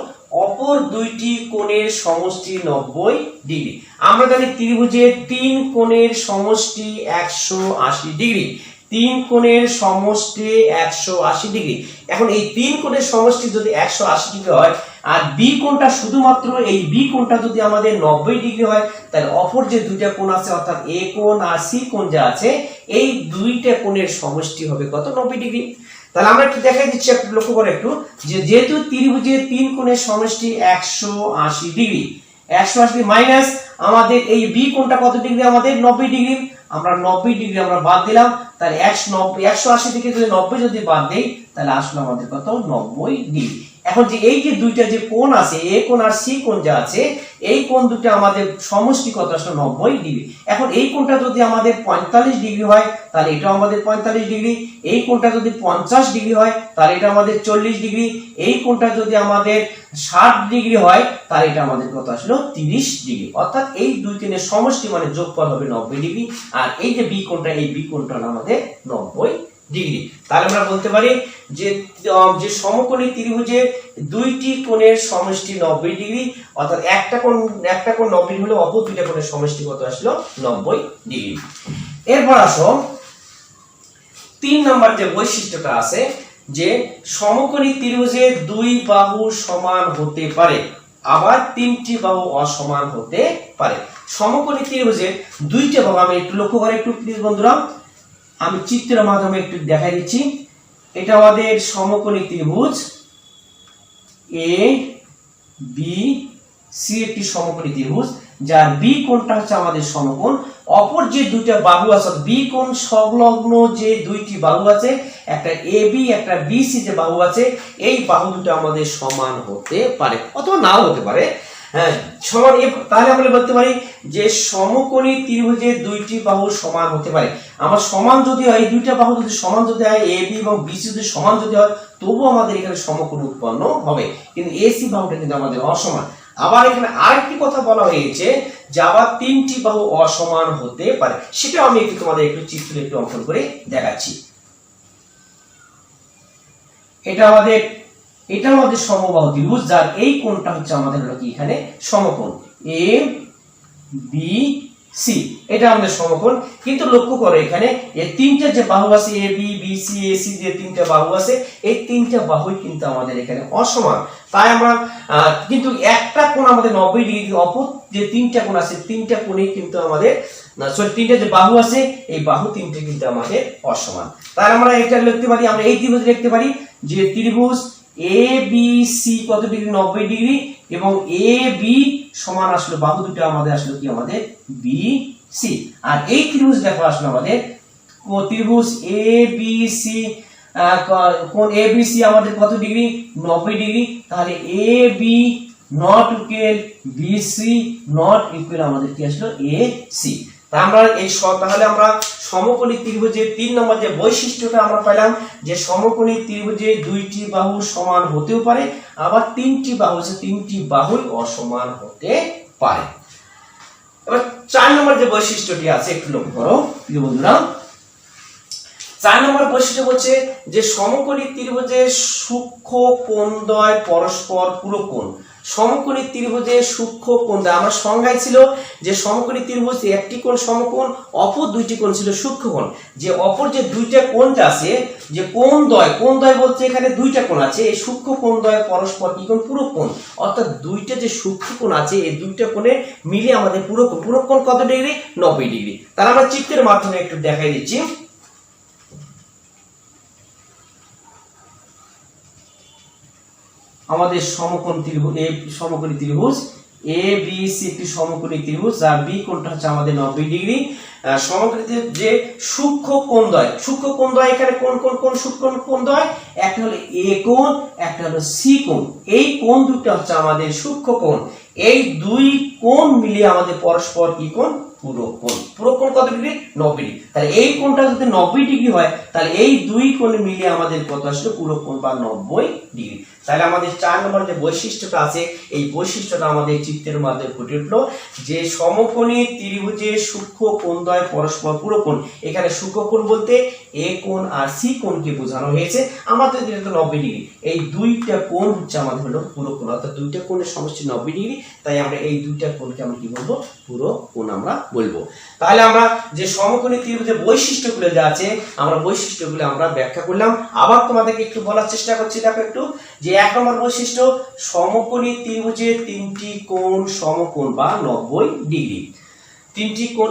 অপর দুইটি কোণের সমষ্টি 90 ডিগ্রি। আমরা জানি ত্রিভুজের 3 কোণের সমষ্টি 180 ডিগ্রি। 3 কোণের সমষ্টি 180 ডিগ্রি। এখন এই 3 কোণের সমষ্টি যদি 180 ডিগ্রি হয় আর বি কোণটা শুধুমাত্র এই বি কোণটা যদি আমাদের 90 ডিগ্রি হয়, তাহলে অপর যে দুইটা কোণ আছে অর্থাৎ এ কোণ আর সি কোণ যা আছে এই দুইটা কোণের সমষ্টি হবে কত? 90 ডিগ্রি। তাহলে আমরা একটু দেখাই দিচ্ছি, একটু লক্ষ্য করে একটু, যে যেহেতু ত্রিভুজের 3 কোণের সমষ্টি 180 ডিগ্রি, 180 মাইনাস আমাদের এই বি কোণটা কত ডিগ্রি? আমাদের 90 ডিগ্রি। আমরা 90 ডিগ্রি আমরা বাদ দিলাম, তাহলে 180 থেকে যদি 90 যদি বাদ দেই তাহলে আসলে আমাদের কত? 90 ডিগ্রি। এখন যে এই যে দুইটা যে কোণ আছে এ কোণ আর সি কোণ যা আছে এই কোণ দুটো আমাদের সমষ্টি কত? আসলে 90 ডিগ্রি। এখন এই কোণটা যদি আমাদের 45 ডিগ্রি হয় তাহলে এটা আমাদের 45 ডিগ্রি। এই কোণটা যদি 50 ডিগ্রি হয় তাহলে এটা আমাদের 40 ডিগ্রি। এই কোণটা যদি আমাদের 60 ডিগ্রি হয় তাহলে এটা আমাদের কত আসলো? 30 ডিগ্রি। অর্থাৎ এই দুই কোণের সমষ্টি মানে যোগফল হবে 90 ডিগ্রি। আর এই যে বি কোণটা, এই বি কোণটা হলো আমাদের 90 ডিগ্রি। তাহলে আমরা বলতে পারি যে যে সমকোণী ত্রিভুজের দুইটি কোণের সমষ্টি 90 ডিগ্রি, অর্থাৎ একটা কোণ 90 ডিগ্রি হলে অপর দুইটা কোণের সমষ্টি কত আসলো? 90 ডিগ্রি। এরপর আসো 3 নম্বর যে বৈশিষ্ট্যটা আছে, যে সমকোণী ত্রিভুজের দুই বাহু সমান হতে পারে আবার 3টি বাহু অসমান হতে পারে। সমকোণী ত্রিভুজের দুইটা বাহু, আমি একটু লক্ষ্য করে একটু প্লিজ বন্ধুরা, আমি চিত্রের মাধ্যমে একটু দেখাই দিচ্ছি। এটা আমাদের সমকোণী ত্রিভুজ এ বি সি, একটি সমকোণী ত্রিভুজ যার বি কোণটা হচ্ছে আমাদের সমকোণ। অপর যে দুইটা বাহু আছে বি কোণ সংলগ্ন যে দুইটি বাহু আছে, একটা এ বি একটা বি সি যে বাহু আছে, এই বাহু দুটো আমাদের সমান হতে পারে অথবা নাও হতে পারে। হ্যাঁ, সমান। তাহলে আমরা বলতে পারি যে সমকোণী ত্রিভুজের দুইটি বাহু সমান হতে পারে। আমার সমান যদি হয়, এই দুইটা বাহু যদি সমান যদি হয়, এ বি এবং বি সি যদি সমান যদি হয়, তবুও আমাদের এখানে সমকোণ উৎপন্ন হবে, কিন্তু এ সি বাহুটা কিন্তু আমাদের অসমান। আবার এখানে আরেকটি কথা বলা হয়েছে যে আবার 3টি বাহু অসমান হতে পারে, সেটা আমি একটু তোমাদের একটু চিত্র একটু অঙ্কন করে দেখাচ্ছি। এটা আমাদের সমবাহু ত্রিভুজ যার এই কোণটা হচ্ছে আমাদের হলো কি এখানে সমকোণ এ বি সি, এটা আমাদের সমকোণ। কিন্তু লক্ষ্য করো এখানে এই তিনটা যে বাহু আছে A B B C A C, যে তিনটা বাহু আছে এই তিনটা বাহুই কিন্তু আমাদের এখানে অসমান। তাই আমরা কিন্তু একটা কোণ আমাদের 90 ডিগ্রি, অপর যে তিনটা কোণ আছে তিনটা কোণই কিন্তু আমাদের তিনটা যে বাহু আছে এই বাহু তিনটে কিন্তু আমাদের অসমান। তাই আমরা এটা লিখতে পারি, আমরা এই ত্রিভুজ লিখতে পারি যে ত্রিভুজ এ বি সি কত ডিগ্রি? 90 ডিগ্রি। এবং এ বি সমান আসলে বাহু দুটো আমাদের আসলে কি? আমাদের বি সি। আর এই ত্রিভুজ দেখো আসলে আমাদের ত্রিভুজ এ বি সি, কোণ এ বি সি আমাদের কত ডিগ্রি? 90 ডিগ্রি। তাহলে A B not equal B C not equal আমাদের কি আসলো? A C. তাহলে আমরা সমকোণী ত্রিভুজের 3 নম্বর যে বৈশিষ্ট্যটা আমরা পেলাম যে সমকোণী ত্রিভুজের দুইটি বাহু সমান হতেও পারে আবার 3টি বাহু আছে 3টি বাহুই অসমান হতে পারে। এবার 4 নম্বর যে বৈশিষ্ট্যটি আছে একটু লক্ষ্য করো প্রিয় বন্ধুরা। 4 নম্বর বৈশিষ্ট্য হচ্ছে যে সমকোণী ত্রিভুজের সূক্ষ্ম কোণদ্বয় পরস্পর পূরক কোণ। সমকোণী ত্রিভুজের সূক্ষ্ম কোণদ্বয়, আমার সংজ্ঞায় ছিল যে সমকোণী ত্রিভুজ একটি কোণ সমকোণ, অপর দুইটি কোণ ছিল সূক্ষ্ম কোণ। যে অপর যে দুইটা কোণটা আছে যে কোণদ্বয় বলতে এখানে দুইটা কোণ আছে, এই সূক্ষ্ম কোণদ্বয় পরস্পর কি কোণ? পূরক কোণ। অর্থাৎ দুইটা যে সূক্ষ্ম কোণ আছে এই দুইটা কোণে মিলে আমাদের পূরক কোণ। পূরক কোণ কত ডিগ্রি? 90 ডিগ্রি। তাহলে আমরা চিত্রের মাধ্যমে একটু দেখাই দিচ্ছি। আমাদের সমকোণী ত্রিভুজ এ বি সি একটি সমকোণী ত্রিভুজ যার বি কোণটা হচ্ছে আমাদের 90 ডিগ্রি। সমকোণী যে সূক্ষ্ম কোণদ্বয় এখানে কোন সূক্ষ্ম কোণদ্বয়? একটা হলো এ কোণ, একটা হলো সি কোণ। এই কোণ দুটো হচ্ছে আমাদের সূক্ষ্ম কোণ। এই দুই কোণ মিলিয়ে আমাদের পরস্পর কি কোণ? পূরক কোণ। পূরক কোণ কত ডিগ্রি? 90 ডিগ্রি। তাহলে এই কোণটা যদি 90 ডিগ্রি হয় তাহলে এই দুই কোণ মিলিয়ে আমাদের কত আসলো? পূরক কোণ বা 90 ডিগ্রি। তাহলে আমাদের 4 নম্বর যে বৈশিষ্ট্যটা আছে এই বৈশিষ্ট্যটা আমাদের চিত্রের মাধ্যমে ফুটে উঠলো যে সমকোণী ত্রিভুজের সূক্ষ্ম কোণদ্বয় পরস্পর পুরোকোণ। এখানে সূক্ষ্মকোণ বলতে এ কোণ আর সি কোণকে বোঝানো হয়েছে। আমাদের যেহেতু 90 ডিগ্রি, এই দুইটা কোণ হচ্ছে আমাদের হলো পুরোকোণ, অর্থাৎ দুইটা কোণের সমষ্টি 90 ডিগ্রি। তাই আমরা এই দুইটা কোণকে আমরা কি বলবো? পুরোকোণ আমরা বলবো। তাহলে আমরা যে সমকোণী ত্রিভুজের বৈশিষ্ট্যগুলো যা আছে আমরা বৈশিষ্ট্যগুলো আমরা ব্যাখ্যা করলাম। আবার তোমাদেরকে একটু বলার চেষ্টা করছি। দেখো একটু যে 1 নম্বর বৈশিষ্ট্য, সমকোণী ত্রিভুজের 3টি কোণ সমকোণ বা 90 ডিগ্রি। 3টি কোণ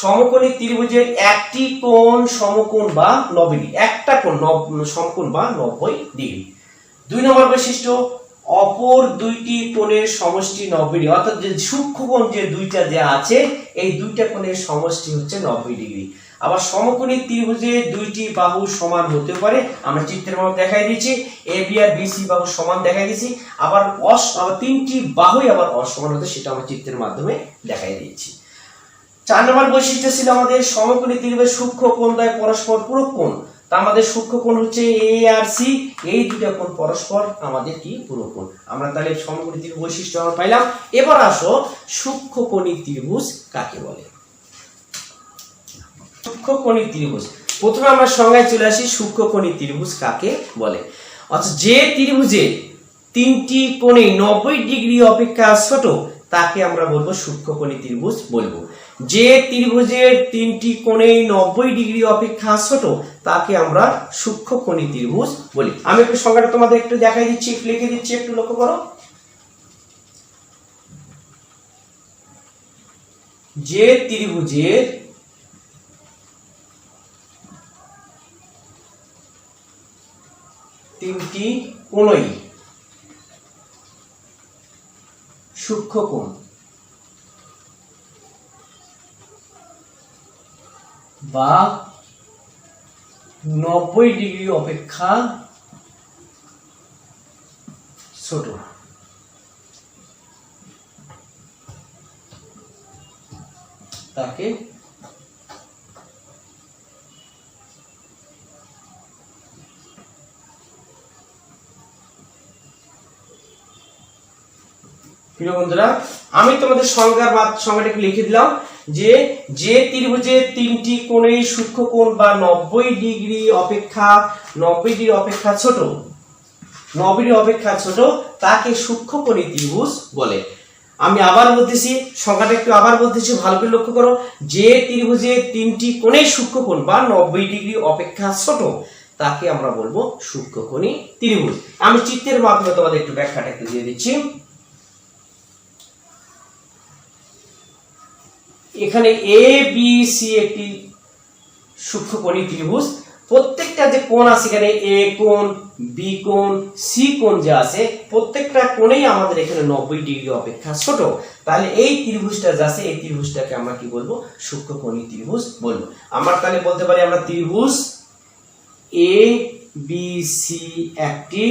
সমকোণী ত্রিভুজের একটি কোণ সমকোণ বা 90 ডিগ্রি, একটা কোণ সমকোণ বা 90 ডিগ্রি। 2 নম্বর বৈশিষ্ট্য, অপর দুইটি কোণের সমষ্টি 90 ডিগ্রি, অর্থাৎ যে সূক্ষ্ম কোণ যে দুইটা যে আছে এই দুইটা কোণের সমষ্টি হচ্ছে 90 ডিগ্রি। আবার সমকোণী ত্রিভুজের দুইটি বাহু সমান হতে পারে, আমরা চিত্রের মধ্যে দেখাই দিয়েছি। A B R B C বাহু সমান দেখাই দিয়েছি। আবার 3টি বাহুই আবার অসমান হতে, সেটা আমরা চিত্রের মাধ্যমে দেখাই দিয়েছি। 4 নম্বর বৈশিষ্ট্য ছিল আমাদের সমকোণী ত্রিভুজের সূক্ষ্ম কোণদ্বয় পরস্পর পূরক কোণ। তা আমাদের সূক্ষ্ম কোণ হচ্ছে এ আর সি, এই দুটো কোণ পরস্পর আমাদের কি? পূরক কোণ। আমরা তাহলে সমকোণী ত্রিভুজ বৈশিষ্ট্য আমরা পাইলাম। এবার আসো সূক্ষ্মকোণী ত্রিভুজ কাকে বলে। সূক্ষ্মকোণী ত্রিভুজ, প্রথমে আমরা সংজ্ঞায় চলে আসি। সূক্ষ্মকোণী ত্রিভুজ কাকে বলে? অর্থাৎ যে ত্রিভুজে 3টি কোণে 90 ডিগ্রি অপেক্ষা ছোট তাকে আমরা বলবো সূক্ষ্মকোণী ত্রিভুজ বলবো। যে ত্রিভুজের 3টি কোণে 90 ডিগ্রি অপেক্ষা ছোট তাকে আমরা সূক্ষ্মকোণী ত্রিভুজ বলি। আমি একটু সংজ্ঞাটা তোমাদের একটু দেখাই দিচ্ছি, লিখে দিচ্ছি, একটু লক্ষ্য করো। যে ত্রিভুজের 3টি কোণই সূক্ষ্মকোণ বা 90 ডিগ্রি অপেক্ষা ছোট তাকে প্রিয় বন্ধুরা, আমি তোমাদের সংজ্ঞাটাকে লিখে দিলাম যে যে ত্রিভুজের 3টি কোণে সূক্ষ্মকোণ বা 90 ডিগ্রি অপেক্ষা ছোট, 90 ডিগ্রি অপেক্ষা ছোট তাকে সূক্ষ্মকোণী ত্রিভুজ বলে। আমি আবার বলতেছি, সংখ্যাটা একটু আবার বলতেছি, ভালো করে লক্ষ্য করো। যে ত্রিভুজের 3টি কোণে সূক্ষ্মকোণ বা 90 ডিগ্রি অপেক্ষা ছোট তাকে আমরা বলবো সূক্ষ্মকোণী ত্রিভুজ। আমি চিত্রের মাধ্যমে তোমাদের একটু ব্যাখ্যাটা একটু দিয়ে দিচ্ছি। এখানে এ বি সি একটি সূক্ষ্মকোণী ত্রিভুজ। প্রত্যেকটা যে কোণ আছে এখানে এ কোণ, বি কোণ, সি কোণ যে আছে প্রত্যেকটা কোণেই আমাদের এখানে 90 ডিগ্রি অপেক্ষা ছোট। তাহলে এই ত্রিভুজটা যে আছে এই ত্রিভুজটাকে আমরা কি বলবো? সূক্ষ্মকোণী ত্রিভুজ বলবো। আমরা তাহলে বলতে পারি আমরা ত্রিভুজ এ বি সি একটি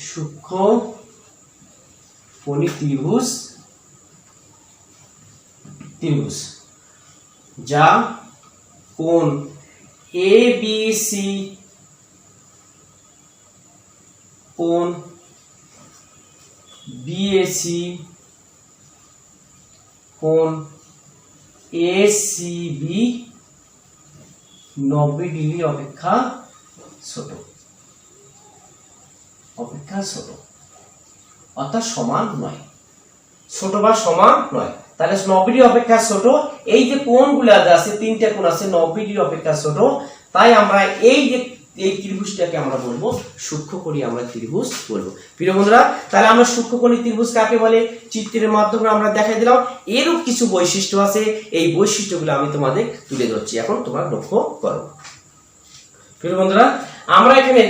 সূক্ষ্মকোণী ত্রিভুজ যা কোণ এ বি সি, কোণ বি এ সি, কোণ এ সি বি 90 ডিগ্রি অপেক্ষা ছোট, অর্থাৎ সমান নয়, ছোট বা সমান নয়। তাহলে 90 ডিগ্রি অপেক্ষা ছোট, এই যে কোণগুলো আছে 3টা কোণ আছে 90 ডিগ্রি অপেক্ষা ছোট, তাই আমরা এই ত্রিভুজটাকে আমরা বলবো সূক্ষ্মকোণী আমরা ত্রিভুজ বলবো। প্রিয় বন্ধুরা, তাহলে আমরা সূক্ষ্মকোণী ত্রিভুজ কাকে বলে চিত্রের মাধ্যমে আমরা দেখাই দিলাম। এরূপ কিছু বৈশিষ্ট্য আছে, এই বৈশিষ্ট্যগুলো আমি তোমাদের তুলে ধরছি, এখন তোমরা লক্ষ্য করো। প্রিয় বন্ধুরা, আমরা এখানে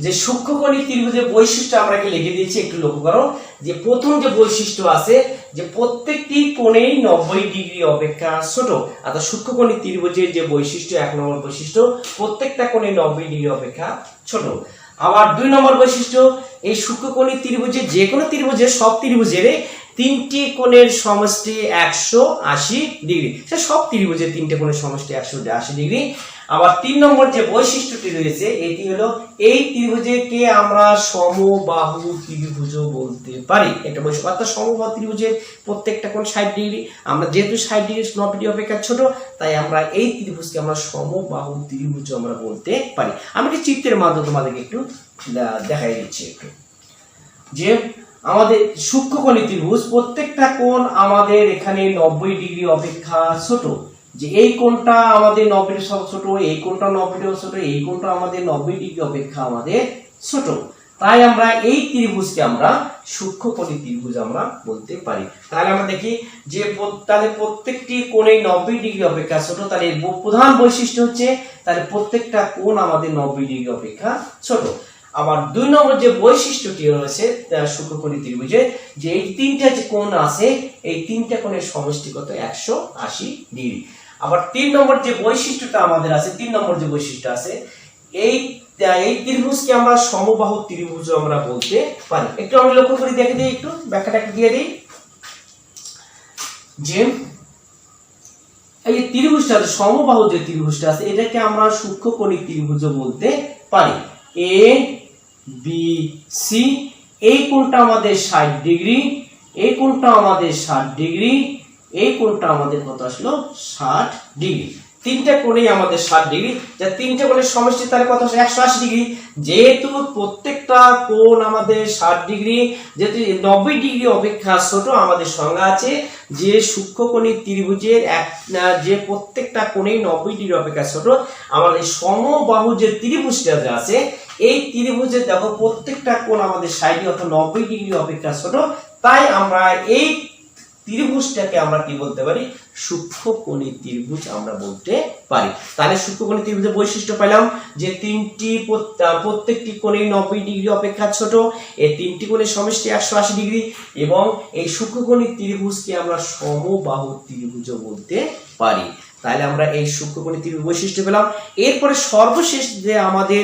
যে সূক্ষ্মকোণী ত্রিভুজের বৈশিষ্ট্য আমরা লিখে দিয়েছি, একটু লক্ষ্য করো। যে প্রথম যে বৈশিষ্ট্য আছে যে প্রত্যেকটি কোণেই 90 ডিগ্রি অপেক্ষা ছোট, অর্থাৎ সূক্ষ্মকোণী ত্রিভুজের যে বৈশিষ্ট্য 1 নম্বর বৈশিষ্ট্য, প্রত্যেকটা কোণে 90 ডিগ্রি অপেক্ষা ছোট। আবার 2 নম্বর বৈশিষ্ট্য, এই সূক্ষ্মকোণী ত্রিভুজের যে কোনো ত্রিভুজের সব ত্রিভুজের তিনটি কোণের সমষ্টি 180 ডিগ্রি। সে সব ত্রিভুজের তিনটে কোণের সমষ্টি 180 ডিগ্রি। আবার 3 নম্বর যে বৈশিষ্ট্যটি রয়েছে এটি হলো এই ত্রিভুজকে আমরা সমবাহু ত্রিভুজ বলতে পারি। একটা বৈশিষ্ট্য, অর্থাৎ সমবাহু ত্রিভুজের প্রত্যেকটা কোণ 60 ডিগ্রি। আমরা যেহেতু 60 ডিগ্রি 90 ডিগ্রি অপেক্ষা ছোট, তাই আমরা এই ত্রিভুজকে আমরা সমবাহু ত্রিভুজ আমরা বলতে পারি। আমি একটি চিত্রের মাধ্যমে তোমাদেরকে একটু দেখাই দিচ্ছি একটু, যে আমাদের সূক্ষ্মকোণী ত্রিভুজ প্রত্যেকটা কোণ আমাদের এখানে 90 ডিগ্রি অপেক্ষা ছোট। যে এই কোণটা আমাদের 90 ডিগ্রি ছোট, এই কোণটা 90 ডিগ্রি ছোট, এই কোণটা আমাদের 90 ডিগ্রি অপেক্ষা আমাদের ছোট, তাই আমরা এই ত্রিভুজকে আমরা সূক্ষ্মকোণী ত্রিভুজ আমরা বলতে পারি। তাহলে আমরা দেখি যে তাহলে প্রত্যেকটি কোণে 90 ডিগ্রি অপেক্ষা ছোট, তাহলে প্রধান বৈশিষ্ট্য হচ্ছে তাহলে প্রত্যেকটা কোণ আমাদের 90 ডিগ্রি অপেক্ষা ছোট। আবার 2 নম্বর যে বৈশিষ্ট্যটি রয়েছে সূক্ষ্মকোণী ত্রিভুজে, যে এই তিনটা যে কোণ আছে এই তিনটা কোণের সমষ্টি কত 180 ডিগ্রি। আবার 3 নম্বর যে বৈশিষ্ট্যটা আমাদের আছে, 3 নম্বর যে বৈশিষ্ট্য আছে, এই ত্রিভুজকে আমরা সমবাহু ত্রিভুজ আমরা বলতে পারি। একটু আমি লক্ষ্য করে দেখে দিই, একটু ব্যাখ্যাটা একটু দিয়ে দিই, যে এই ত্রিভুজটা সমবাহু যে ত্রিভুজটা আছে এটাকে আমরা সূক্ষ্মকোণী ত্রিভুজ বলতে পারি। এ বি সি, এই কোণটা আমাদের 60 ডিগ্রি, এই কোণটা আমাদের 60 ডিগ্রি, এই কোণটা আমাদের কত আসলো 60 ডিগ্রি। তিনটা কোণেই আমাদের 60 ডিগ্রি, যা তিনটা কোণের সমষ্টি তাহলে কত আসে 180 ডিগ্রি। যেহেতু প্রত্যেকটা কোণ আমাদের 60 ডিগ্রি, যেহেতু 90 ডিগ্রি অপেক্ষা ছোট, আমাদের সংজ্ঞা আছে যে সূক্ষ্মকোণী ত্রিভুজের যে প্রত্যেকটা কোণেই 90 ডিগ্রি অপেক্ষা ছোট। আমাদের সমবাহু যে ত্রিভুজটা আছে এই ত্রিভুজের দেখো প্রত্যেকটা কোণ আমাদের 60 অর্থাৎ 90 ডিগ্রি অপেক্ষা ছোট, তাই আমরা এই ত্রিভুজটাকে আমরা কি বলতে পারি সূক্ষ্মকোণী ত্রিভুজ আমরা বলতে পারি। তাহলে সূক্ষ্মকোণী ত্রিভুজের বৈশিষ্ট্য পেলাম যে প্রত্যেকটি কোণে 90 ডিগ্রি অপেক্ষা ছোট, এই তিনটি কোণের সমষ্টি 180 ডিগ্রি, এবং এই সূক্ষ্মকোণী ত্রিভুজকে আমরা সমবাহু ত্রিভুজ বলতে পারি। তাহলে আমরা এই সূক্ষ্মকোণী ত্রিভুজ বৈশিষ্ট্য পেলাম। এরপরে সর্বশেষ যে আমাদের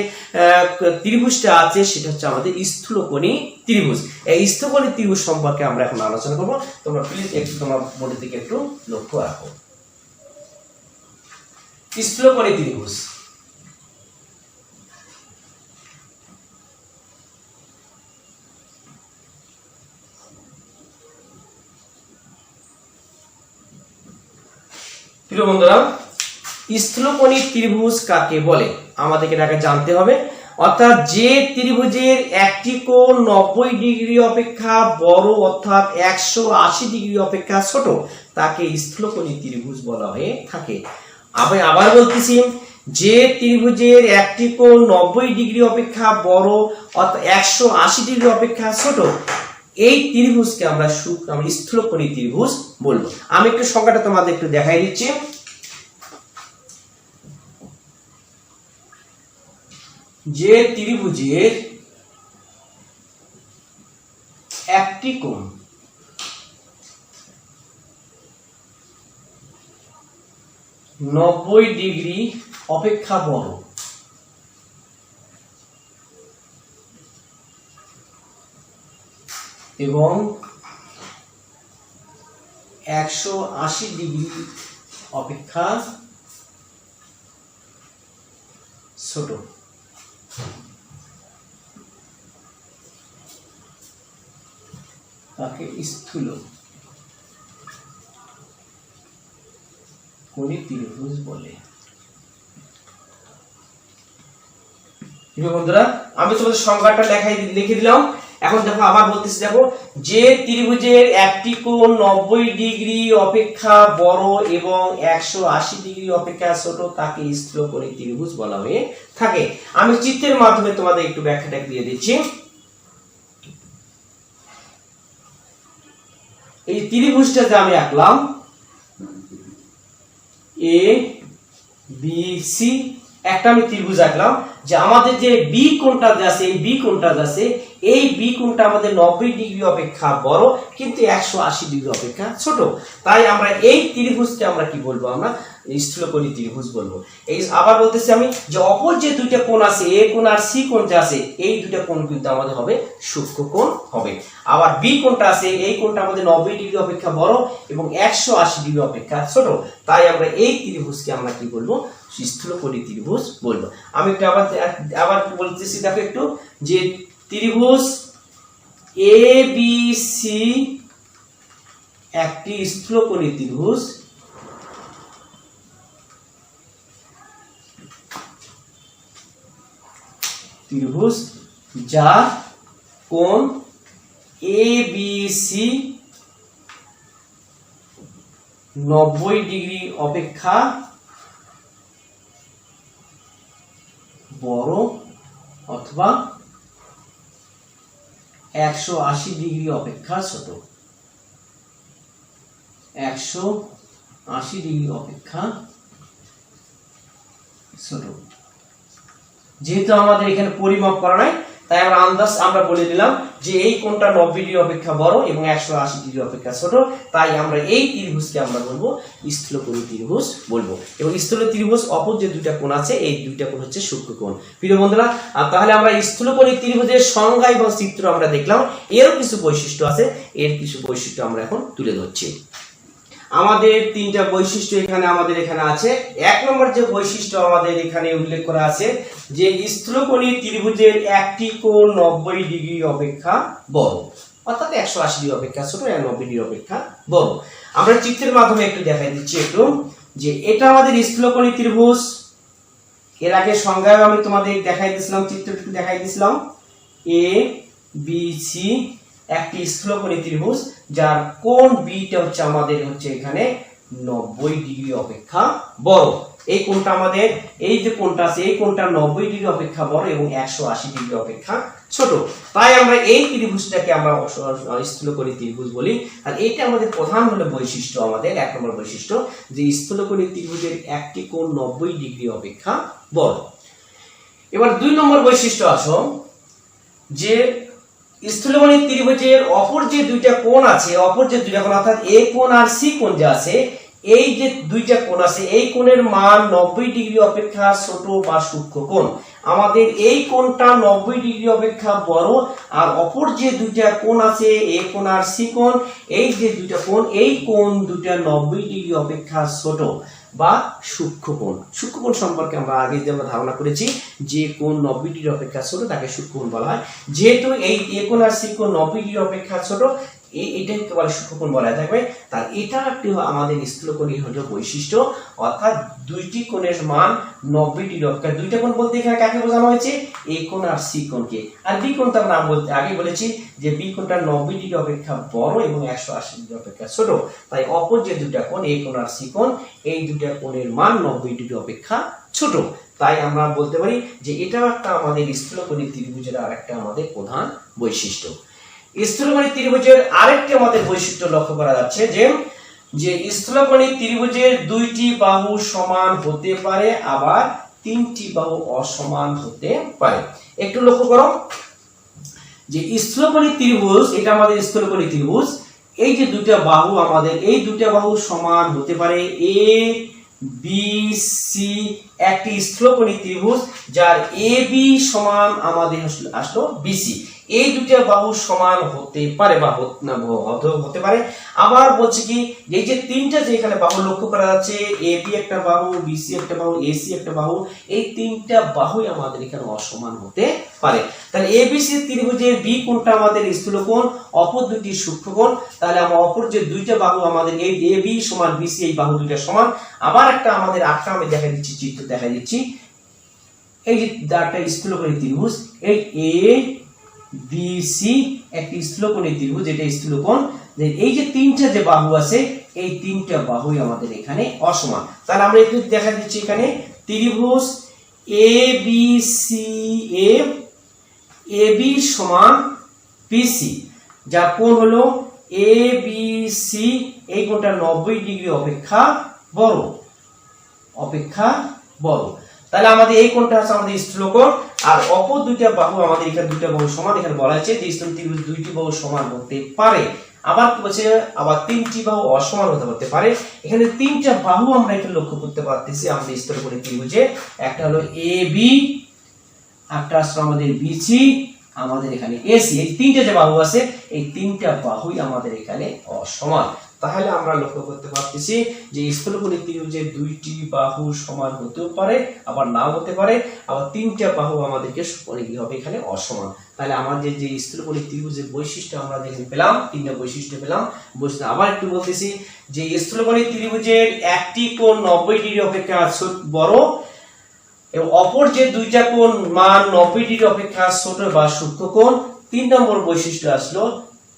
ত্রিভুজটা আছে সেটা হচ্ছে আমাদের স্থূলকোণী ত্রিভুজ। এই স্থূলকোণী ত্রিভুজ সম্পর্কে আমরা এখন আলোচনা করব। তোমরা প্লিজ একটু তোমার বোর্ডের দিকে একটু লক্ষ্য রাখো। স্থূলকোণী ত্রিভুজ, প্রিয় বন্ধুরা, স্থূলকোণী ত্রিভুজ কাকে বলে আমাদেরকে আগে জানতে হবে। অর্থাৎ যে ত্রিভুজের একটি কোণ 90 ডিগ্রি অপেক্ষা বড় অর্থাৎ 180 ডিগ্রি অপেক্ষা ছোট তাকে স্থূলকোণী ত্রিভুজ বলা হয়ে থাকে। আমি আবার বলতেছি, যে ত্রিভুজের একটি কোণ 90 ডিগ্রি অপেক্ষা বড় অর্থাৎ 180 ডিগ্রি অপেক্ষা ছোট এই ত্রিভুজকে আমরা স্থূলকোণী ত্রিভুজ বলবো। আমি একটু সংখ্যাটা তোমাদের একটু দেখাই দিচ্ছি। যে ত্রিভুজের একটি কোণ 90 ডিগ্রি অপেক্ষা বড় এবং 180 ডিগ্রি অপেক্ষা ছোট, তাকে স্থূলকোণী ত্রিভুজ বলে। বন্ধুরা, আমি তোমাদের সংখ্যাটা লিখে দিলাম। এখন দেখো আবার বলতেছি, দেখো যে ত্রিভুজের একটি কোণ 90 ডিগ্রি অপেক্ষা বড় এবং 180 ডিগ্রি অপেক্ষা ছোট তাকে স্থূলকোণী ত্রিভুজ বলা হয়ে থাকে। আমি চিত্রের মাধ্যমে তোমাদের একটু ব্যাখ্যাটা দিয়ে দিচ্ছি। এই ত্রিভুজটা যে আমি আঁকলাম এ বি সি, একটা আমি ত্রিভুজ আঁকলাম, যে আমাদের যে বি কোণটা আছে এই বি কোণটা আছে এই বি কোণটা আমাদের 90 ডিগ্রি অপেক্ষা বড় কিন্তু 180 ডিগ্রি অপেক্ষা ছোট, তাই আমরা এই ত্রিভুজকে আমরা কি বলবো আমরা স্থূলকোণী ত্রিভুজ বলবো। এই আবার বলতেছি আমি যে অপর যে দুইটা কোণ আছে এ কোণ আর সি কোণ যা আছে এই দুইটা কোণ কিন্তু আমাদের হবে সূক্ষ্মকোণ হবে। আবার বি কোণটা আছে এই কোণটা আমাদের 90 ডিগ্রি অপেক্ষা বড় এবং 180 ডিগ্রি অপেক্ষা ছোট, তাই আমরা এই ত্রিভুজকে আমরা কি বলবো স্থূলকোণী ত্রিভুজ বলবো। আমি একটু আবার বলতেছি দেখো একটু যে ত্রিভুজ এ বি সি একটি স্থূলকোণী ত্রিভুজ, যার কোণ এ বি সি 90 ডিগ্রি অপেক্ষা বড় অথবা 180 ডিগ্রি অপেক্ষা ছোট। 180 ডিগ্রি অপেক্ষা ছোট। যেহেতু আমাদের এখানে পরিমাপ করা নাই তাই আমরা আমরা বলে দিলাম যে এই কোণটা 90 ডিগ্রি অপেক্ষা বড় এবং 180 ডিগ্রি অপেক্ষা ছোট, তাই আমরা এই ত্রিভুজকে আমরা বলবো স্থূলকোণী ত্রিভুজ বলবো। এবং স্থূল ত্রিভুজ অপর যে দুইটা কোণ আছে এই দুইটা কোণ হচ্ছে সূক্ষ্মকোণ। প্রিয় বন্ধুরা, তাহলে আমরা স্থূলকোণী ত্রিভুজের সংজ্ঞা এবং চিত্র আমরা দেখলাম, এরও কিছু বৈশিষ্ট্য আছে, এর কিছু বৈশিষ্ট্য আমরা এখন তুলে ধরছি। আমাদের তিনটা বৈশিষ্ট্য আমাদের এখানে আছে। এক নম্বর যে বৈশিষ্ট্য আমাদের এখানে উল্লেখ করা আছে যে স্থূলকোণী ত্রিভুজের একটি কোণ 90 ডিগ্রি অপেক্ষা বড়, অর্থাৎ 180 ডিগ্রি অপেক্ষা ছোট, 90 ডিগ্রি অপেক্ষা বড়। আমরা চিত্রের মাধ্যমে একটু দেখাই দিচ্ছি একটু যে এটা আমাদের স্থূলকোণী ত্রিভুজ। এর আগে সংজ্ঞায় আমি তোমাদের দেখাই দিয়েছিলাম, চিত্রটি দেখাই দিয়েছিলাম। এ বি সি একটি স্থূলকোণী ত্রিভুজ যার কোণ বিটা হচ্ছে আমাদের এখানে 90 ডিগ্রি অপেক্ষা বড়। এই কোণটা আমাদের এই যে কোণটা আছে এই কোণটা 90 ডিগ্রি অপেক্ষা বড় এবং 180 ডিগ্রি অপেক্ষা ছোট, তাই আমরা এই ত্রিভুজটাকে আমরা স্থূলকোণী ত্রিভুজ বলি। আর এটা আমাদের প্রধান হলো বৈশিষ্ট্য, আমাদের এক নম্বর বৈশিষ্ট্য যে স্থূলকোণী ত্রিভুজের একটি কোণ 90 ডিগ্রি অপেক্ষা বড়। এবার দুই নম্বর বৈশিষ্ট্য আসো যে স্থূলকোণী ত্রিভুজের অপর যে দুইটা কোণ আছে, অপর যে দুইটা কোণ অর্থাৎ এ কোণ আর সি কোণ যা আছে এই যে দুইটা কোণ আছে এই কোণের মান 90 ডিগ্রি অপেক্ষা ছোট বা সূক্ষ্মকোণ। আমাদের এই কোণটা 90 ডিগ্রি অপেক্ষা বড় আর অপর যে দুইটা কোণ আছে এ কোণ আর সি কোণ এই যে দুইটা কোণ এই কোণ দুইটা 90 ডিগ্রি অপেক্ষা ছোট বা সূক্ষ্মকোণ। সূক্ষ্মকোণ সম্পর্কে আমরা আগে যে ধারণা করেছি যে কোণ 90 ডিগ্রি অপেক্ষা ছোট তাকে সূক্ষ্মকোণ বলা হয়। যেহেতু এই এ কোণ আর সি কোণ 90 ডিগ্রি অপেক্ষা ছোট এটাকে বলে সূক্ষ্মকোণ বলা থাকবে। তার এটা একটি আমাদের স্থূলকোণী হলো বৈশিষ্ট্য, অর্থাৎ দুইটি কোণের মান 90 ডিগ্রি অপেক্ষা। দুইটা কোণ বলতে এখানে কাকে বোঝানো হয়েছে এ কোণ আর সি কোণকে। আর বি কোণটা নাম বলতে আগে বলেছি যে বি কোণটা 90 ডিগ্রি অপেক্ষা বড় এবং 180 ডিগ্রি অপেক্ষা ছোট, তাই অপর যে দুইটা কোণ এ কোণ আর সি কোণ এই দুইটা কোণের মান 90 ডিগ্রি অপেক্ষা ছোট, তাই আমরা বলতে পারি যে এটা একটা আমাদের স্থূলকোণী ত্রিভুজের আরেকটা আমাদের প্রধান বৈশিষ্ট্য। স্থূলকোণী ত্রিভুজের আরেকটি আমাদের বৈশিষ্ট্য লক্ষ্য করা যাচ্ছে যে স্থূলকোণী ত্রিভুজের দুইটি বাহু সমান হতে পারে আবার তিনটি বাহু অসমান হতে পারে। একটু লক্ষ্য করো যে স্থূলকোণী ত্রিভুজ এটা আমাদের স্থূলকোণী ত্রিভুজ, এই যে দুইটা বাহু আমাদের এই দুইটা বাহু সমান হতে পারে। এ বি সি একটি স্থূলকোণী ত্রিভুজ যার এ বি সমান আমাদের আসলো বিসি। এই দুইটা বাহু সমান হতে পারে বা হতে পারে। আবার বলছে কি এই যে তিনটা যে এখানে বাহু লক্ষ্য করা যাচ্ছে এ বি একটা বাহু, বিসি একটা বাহু, এসি একটা বাহু, এই তিনটা বাহুই আমাদের এখানে অসমান হতে পারে। তাহলে এবিসি ত্রিভুজের বি কোণটা আমাদের স্থূলকোণ, অপর দুটি সূক্ষ্মকোণ। তাহলে আমরা অপর যে দুইটা বাহু আমাদের এই এ বি সমান বিসি এই বাহু দুইটা সমান। আবার একটা আমাদের আটটা আমি দেখাই দিচ্ছি, চিত্র দেখাই দিচ্ছি। এই যে একটা স্থূলকোণী ত্রিভুজ এই এ বি সি একটি স্থূলকোণী ত্রিভুজ, এটা স্থূলকোণ। এই যে তিনটা যে বাহু আছে এই তিনটা বাহুই আমাদের এখানে অসমান। তাহলে আমরা একটু দেখা দিচ্ছি এখানে ত্রিভুজ A B C A B সমান বিসি যার কোণ হলো এ বি সি এই কোণটা 90 ডিগ্রি অপেক্ষা বড়। তাহলে আমাদের এই কোণটা হচ্ছে আমাদের স্থূলকোণ আর অপর দুইটা বাহু আমাদের এখানে দুইটা বাহু সমান। এখানে বলা হয়েছে যে স্থূল ত্রিভুজ দুইটি বাহু সমান হতে পারে আবার কি বলছে, আবার তিনটি বাহু অসমান হতে পারে। এখানে তিনটা বাহু আমরা এখানে লক্ষ্য করতে পারতেছি আমাদের স্থলকোণী ত্রিভুজে। একটা হলো এ বি, একটা আসলে আমাদের বিসি, আমাদের এখানে এসি। এই তিনটা যে বাহু আছে এই তিনটা বাহুই আমাদের এখানে অসমান। তাহলে আমরা লক্ষ্য করতে পারতেছি যে স্থলকোণী ত্রিভুজের দুইটি বাহু সমান হতেও পারে, আবার নাও হতে পারে, আবার তিনটা বাহু আমাদেরকে কি হবে এখানে অসমান। তাহলে আমাদের যে স্থলকোণী ত্রিভুজের বৈশিষ্ট্য আমরা দেখে পেলাম, তিনটা বৈশিষ্ট্য পেলাম। আবার একটু বলতেছি যে স্থলকোণী ত্রিভুজের একটি কোণ 90 ডিগ্রি অপেক্ষা বড় এবং অপর যে দুইটা কোণ মান 90 ডিগ্রি অপেক্ষা ছোট বা সূক্ষ্ম কোণ। 3 নম্বর বৈশিষ্ট্য আসলো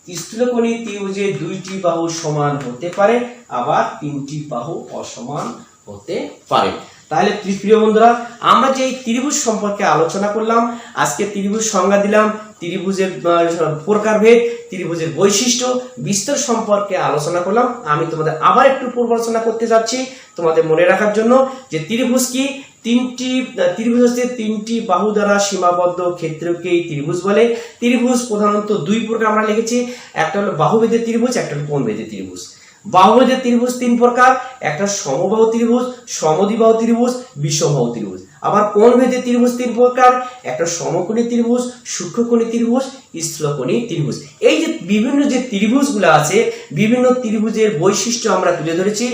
স্থলকোণী ত্রিভুজের দুইটি বাহু সমান হতে পারে, আবার তিনটি বাহু অসমান হতে পারে। তাহলে প্রিয় বন্ধুরা, আমরা যে ত্রিভুজ সম্পর্কে আলোচনা করলাম, আজকে ত্রিভুজ সংজ্ঞা দিলাম, ত্রিভুজের প্রকারভেদ, ত্রিভুজের বৈশিষ্ট্য, বিস্তার সম্পর্কে আলোচনা করলাম। আমি তোমাদের আবার একটু পূর্বালোচনা করতে যাচ্ছি তোমাদের মনে রাখার জন্য যে ত্রিভুজ কি। ত্রিভুজ হচ্ছে তিনটি বাহু দ্বারা সীমাবদ্ধ ক্ষেত্রকে ত্রিভুজ বলে। ত্রিভুজ প্রধানত দুই প্রকার আমরা লিখেছি, একটা হলো বাহুভেদের ত্রিভুজ, একটা হলো কোণভেদের ত্রিভুজ। বাহুভেদের ত্রিভুজ 3 প্রকার, একটা সমবাহু ত্রিভুজ, সমদ্বিবাহু ত্রিভুজ, বিষমবাহু ত্রিভুজ। আবার কোণভেদের ত্রিভুজ 3 প্রকার, একটা সমকোণী ত্রিভুজ, সূক্ষ্মকোণী ত্রিভুজ, স্থূলকোণী ত্রিভুজ। এই যে বিভিন্ন যে ত্রিভুজগুলো আছে, বিভিন্ন ত্রিভুজের বৈশিষ্ট্য আমরা তুলে ধরেছি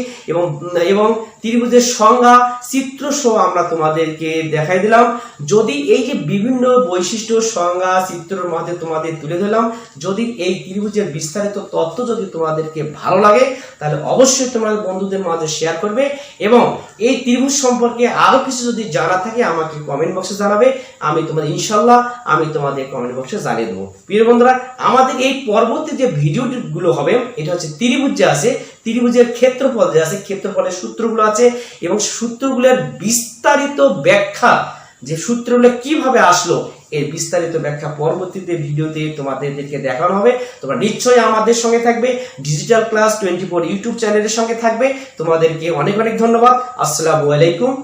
এবং ত্রিভুজের সংজ্ঞা চিত্র সহ আমরা তোমাদেরকে দেখাই দিলাম। যদি এই যে বিভিন্ন বৈশিষ্ট্য, সংজ্ঞা, চিত্রের মধ্যে তোমাদের তুলে ধরলাম, যদি এই ত্রিভুজের বিস্তারিত তথ্য যদি তোমাদেরকে ভালো লাগে তাহলে অবশ্যই তোমাদের বন্ধুদের মাঝে শেয়ার করবে এবং এই ত্রিভুজ সম্পর্কে আরো কিছু যদি জানা থাকে আমাকে কমেন্ট বক্সে জানাবে। আমি তোমাদের ইনশাআল্লাহ আমি তোমাদের কমেন্ট বক্সে জানিয়ে দেবো। প্রিয় বন্ধুরা, আমাদের এই পরবর্তী যে ভিডিওগুলো হবে এটা হচ্ছে ত্রিভুজ যে আছে, ত্রিভুজের ক্ষেত্রফল যে আছে, ক্ষেত্রফলের সূত্রগুলো আছে এবং সূত্রগুলোর বিস্তারিত ব্যাখ্যা, যে সূত্রগুলো কিভাবে আসলো এর বিস্তারিত ব্যাখ্যা পরবর্তীতে ভিডিওতে তোমাদেরকে দেখানো হবে। তোমরা নিশ্চয়ই আমাদের সঙ্গে থাকবে, ডিজিটাল ক্লাস 24 ইউটিউব চ্যানেলের সঙ্গে থাকবে। তোমাদেরকে অনেক অনেক ধন্যবাদ। আসসালামু আলাইকুম।